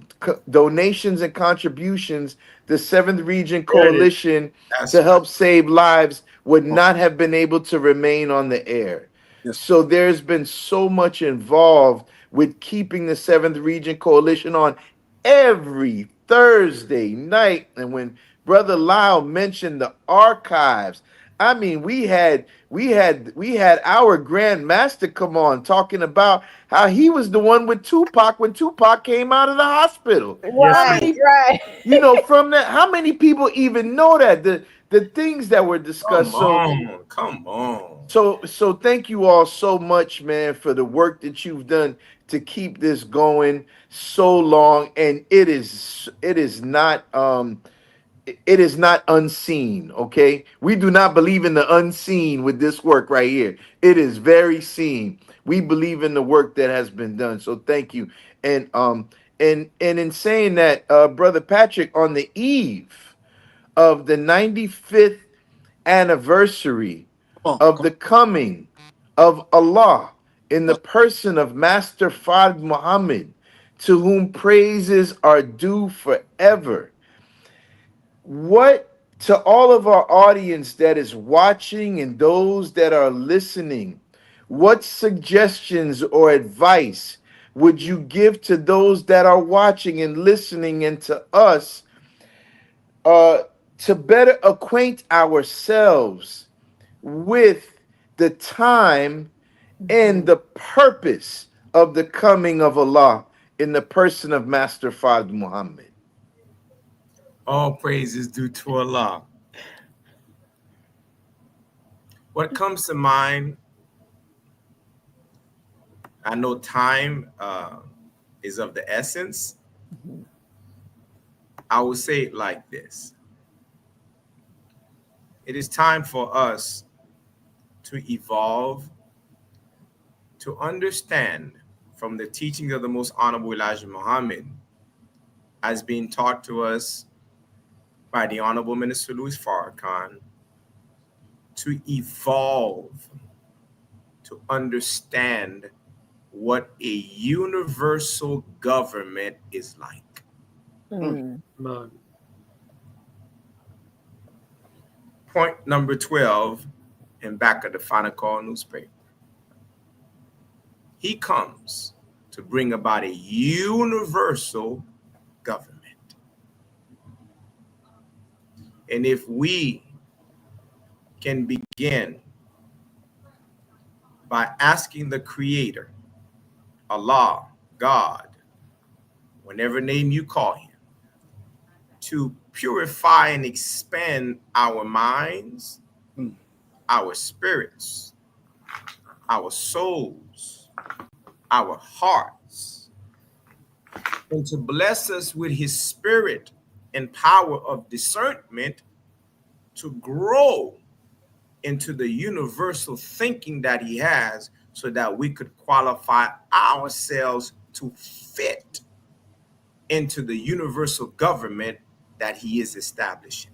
donations and contributions, the 7th Region Coalition to help save lives would not have been able to remain on the air. Yes. So there's been so much involved with keeping the 7th Region Coalition on every Thursday night. And when Brother Lyle mentioned the archives, I mean, we had our Grand Master come on talking about how he was the one with Tupac when Tupac came out of the hospital. Right. You know, from that, how many people even know that the things that were discussed? Come on. So thank you all so much, man, for the work that you've done to keep this going so long, and it is not it is not unseen. Okay, we do not believe in the unseen with this work right here. It is very seen. We believe in the work that has been done. So thank you. And in saying that, Brother Patrick, on the eve of the 95th anniversary of the coming of Allah in the person of Master Fard Muhammad, to whom praises are due forever. What, to all of our audience that is watching and those that are listening, what suggestions or advice would you give to those that are watching and listening, and to us, to better acquaint ourselves with the time and the purpose of the coming of Allah in the person of Master Fard Muhammad? All praise is due to Allah. What comes to mind, I know time is of the essence. I will say it like this. It is time for us to evolve, to understand from the teaching of the Most Honorable Elijah Muhammad, as being taught to us by the Honorable Minister Louis Farrakhan, to evolve, to understand what a universal government is like. Point number 12 in back of the Final Call newspaper. He comes to bring about a universal government. And if we can begin by asking the Creator, Allah, God, whatever name you call him, to purify and expand our minds, our spirits, our souls, our hearts, and to bless us with his spirit and power of discernment to grow into the universal thinking that he has, so that we could qualify ourselves to fit into the universal government that he is establishing.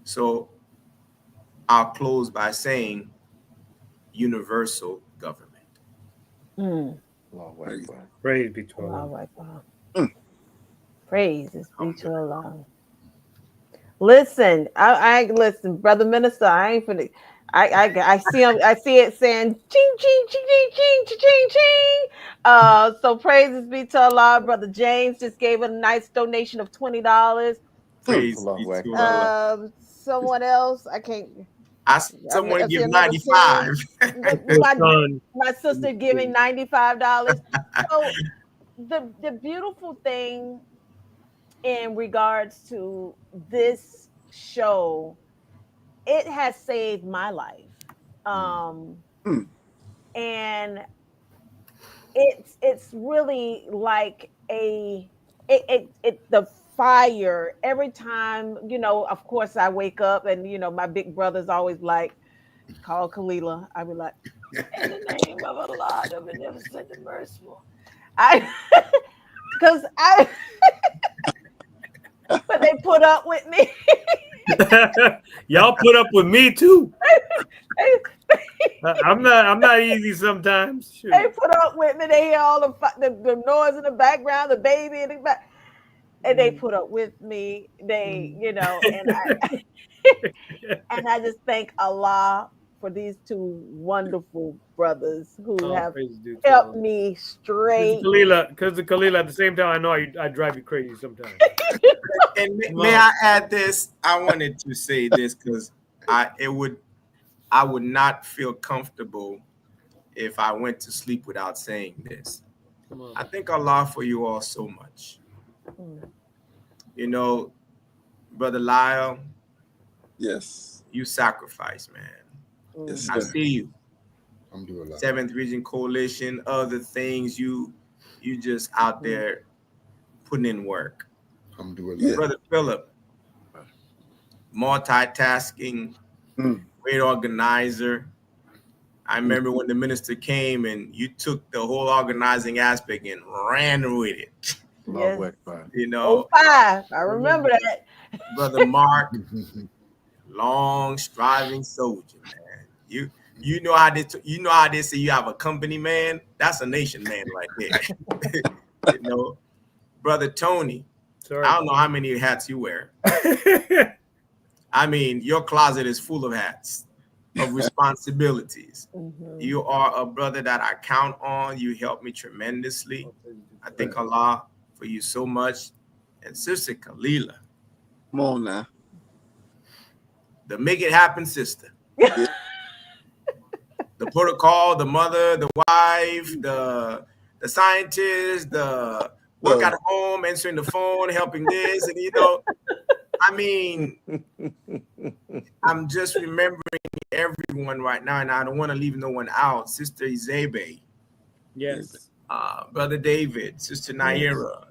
So I'll close by saying universal government. Praise be to Allah. Praises be to Allah. Listen, I listen, brother minister. I ain't finna. I see him. I see it saying ching ching ching ching ching ching ching ching. So praises be to Allah. Brother James just gave a nice donation of $20. Praise be to Allah. Someone else, I can't. Someone give 95. My sister giving $95. So the beautiful thing in regards to this show, it has saved my life. And it's really like the fire every time, of course I wake up and my big brother's always like, call Kalila. I be like, in the name of Allah, the beneficent and merciful. Because but they put up with me. Y'all put up with me too. I'm not easy sometimes. Sure. They put up with me. They hear all the noise in the background, the baby in the back, and they put up with me. They, and I just thank Allah for these two wonderful brothers who have helped me straight. Because the Kalila, at the same time, I know I drive you crazy sometimes. And may I add this? I wanted to say this because I would not feel comfortable if I went to sleep without saying this. I thank Allah for you all so much. Brother Lyle. Yes. You sacrifice, man. Yes, I see you. Alhamdulillah. 7th Region Coalition, other things. You just out there putting in work. Alhamdulillah. Brother Philip, multitasking, great organizer. I remember when the minister came and you took the whole organizing aspect and ran with it. Yes. You know, 05. I remember that. Brother Mark, long striving soldier, man. You know how they say you have a company man. That's a nation man right there. You know, Brother Tony. Sorry. I don't know how many hats you wear. I mean, your closet is full of hats, of responsibilities. You are a brother that I count on. You help me tremendously. I thank Allah for you so much. And Sister Kalila. Come on now. The make it happen sister. The protocol, the mother, the wife, the scientist, the work at home, answering the phone, helping this, and you know, I mean, I'm just remembering everyone right now, and I don't want to leave no one out. Sister Izebe. Yes. Brother David, Sister Naira.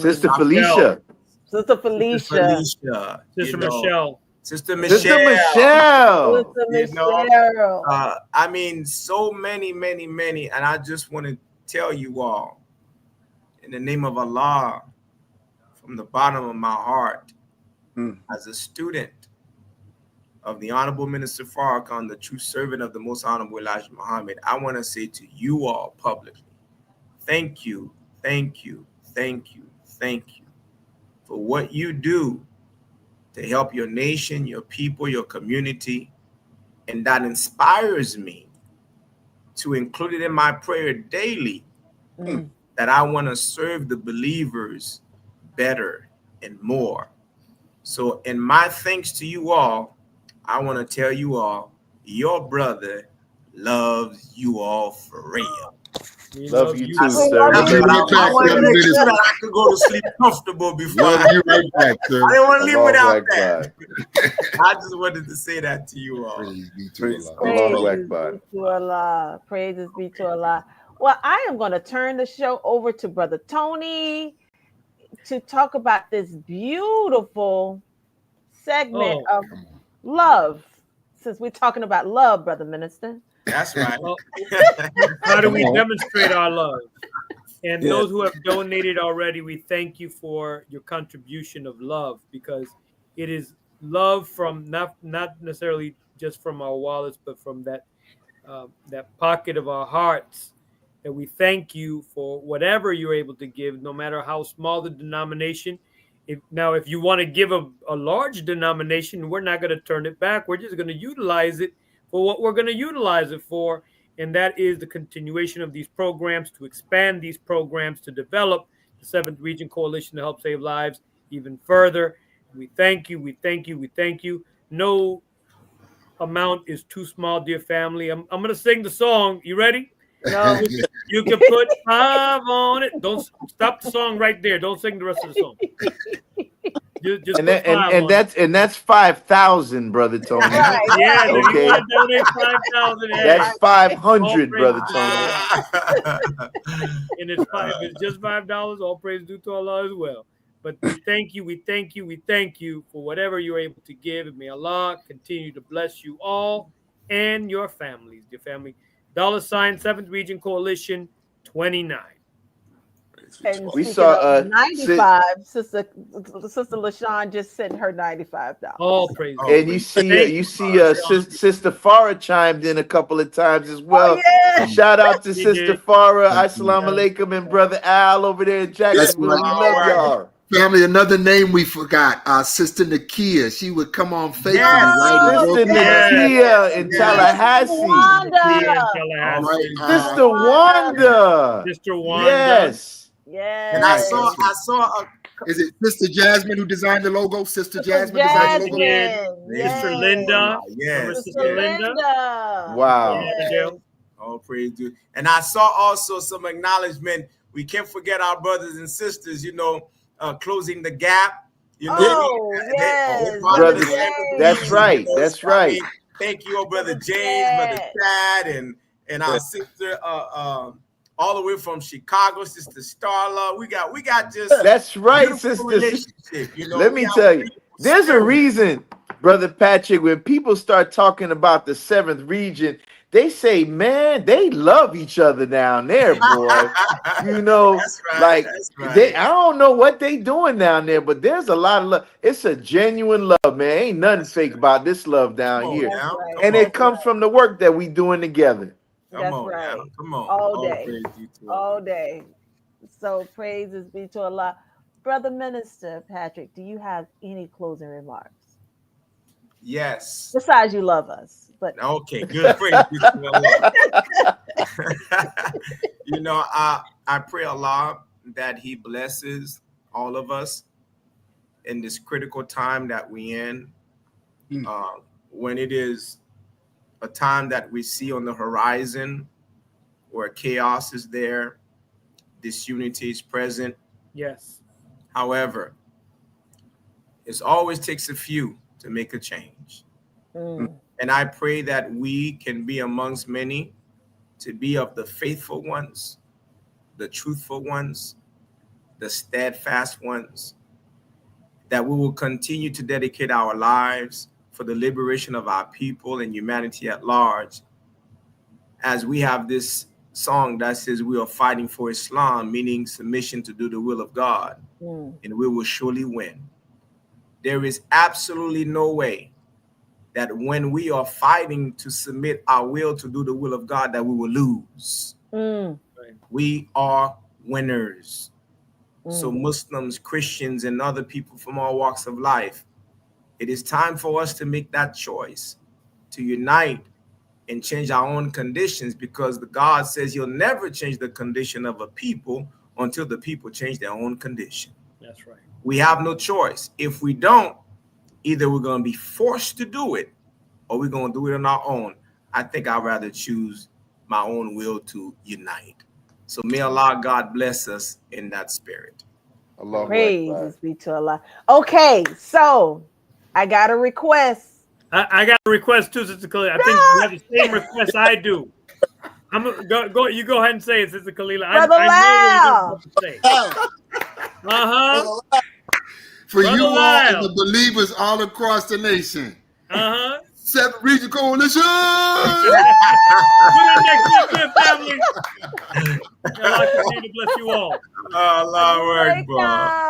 Sister Felicia. Sister Felicia. Sister Michelle. Sister Michelle. Sister Michelle. Sister Michelle. I mean, so many, and I just want to tell you all, in the name of Allah, from the bottom of my heart, as a student of the Honorable Minister Farrakhan, the true servant of the Most Honorable Elijah Muhammad, I want to say to you all publicly, thank you for what you do to help your nation, your people, your community. And that inspires me to include it in my prayer daily, that I want to serve the believers better and more. So in my thanks to you all, I want to tell you all, your brother loves you all for real. Love you too, sir. I want to make sure that I could go to sleep comfortable before Love you right back, sir. I didn't want to leave without that. I just wanted to say that to you all. Praise be to Allah. Praises be to Allah. Praises be to Allah. Well, I am going to turn the show over to Brother Tony to talk about this beautiful segment of love. Since we're talking about love, Brother Minister. That's right. How do we demonstrate our love? And those who have donated already, we thank you for your contribution of love, because it is love from not necessarily just from our wallets, but from that pocket of our hearts. And we thank you for whatever you're able to give, no matter how small the denomination. If you want to give a large denomination, we're not going to turn it back. We're just going to utilize it for what we're going to utilize it for, and that is the continuation of these programs, to expand these programs, to develop the 7th Region Coalition to help save lives even further. We thank you. No amount is too small, dear family. I'm going to sing the song. You ready? No. You can put 5 on it. Don't stop the song right there. Don't sing the rest of the song. Just that's 5,000, Brother Tony. Yeah, okay. You want to donate 5,000. That's 500, Brother Tony. And it's just $5. All praise due to Allah as well. But we thank you for whatever you're able to give. And may Allah continue to bless you all and your families, dear family. $, 7th Region Coalition 29. And we saw 95. Sister LaShawn just sent her $95. All praise. And you see Sister Farah chimed in a couple of times as well. Oh, yeah. Shout out to Sister Farah, Assalamu alaikum, and Brother Al over there in Jacksonville. We love y'all. Family, another name we forgot, Sister Nakia. She would come on Facebook. Sister Nakia in Tallahassee. Sister Wanda. Sister Wanda. Yes. Yeah. And I saw is it Sister Jasmine who designed the logo? Sister Jasmine designed the logo? Yes. Sister Linda. Yes. Sister Linda. Wow. Yeah. All praise to. And I saw also some acknowledgement. We can't forget our brothers and sisters, closing the gap. Yes. Brothers, that's right. That's right. Thank you, Brother James, Brother Chad, and our sister all the way from Chicago, Sister Starla. We got just that's right, beautiful sister. relationship, you know. Let me tell you, there's a reason, Brother Patrick, when people start talking about the 7th region, they say, man, they love each other down there, boy. You know, That's right, like that's right. I don't know what they doing down there, but there's a lot of love. It's a genuine love, man. Ain't nothing fake about this love down Come on here. now, right. come And on. it comes from the work that we doing together. Come That's on, right. now. Come on. All day. praise be to All Allah. day. So praises be to Allah. Brother Minister Patrick, do you have any closing remarks? Yes. Besides, you love us, but Okay, good. Praise be to Allah. You know, I pray Allah that He blesses all of us in this critical time that we're in, when it is a time that we see on the horizon where chaos is there, disunity is present. Yes. However, it always takes a few to make a change. And I pray that we can be amongst many, to be of the faithful ones, the truthful ones, the steadfast ones, that we will continue to dedicate our lives for the liberation of our people and humanity at large. As we have this song that says we are fighting for Islam, meaning submission to do the will of God, and we will surely win. There is absolutely no way that when we are fighting to submit our will to do the will of God, that we will lose. We are winners. So Muslims, Christians, and other people from all walks of life, it is time for us to make that choice, to unite and change our own conditions, because the God says He'll never change the condition of a people until the people change their own condition. That's right. We have no choice. If we don't, either we're going to be forced to do it or we're going to do it on our own. I think I'd rather choose my own will to unite. So may Allah God bless us in that spirit. Allah praises be to Allah. Okay, so I got a request. I got a request too, Sister Kalila. I think you have the same request I do. I'm gonna go. You go ahead and say it, Sister Kalila. Brother I know what you're supposed to say. For Brother you all Lyle. and the believers all across the nation. 7th Region Coalition. Good next week, family. Allah continue to bless you all. Allahu Akbar.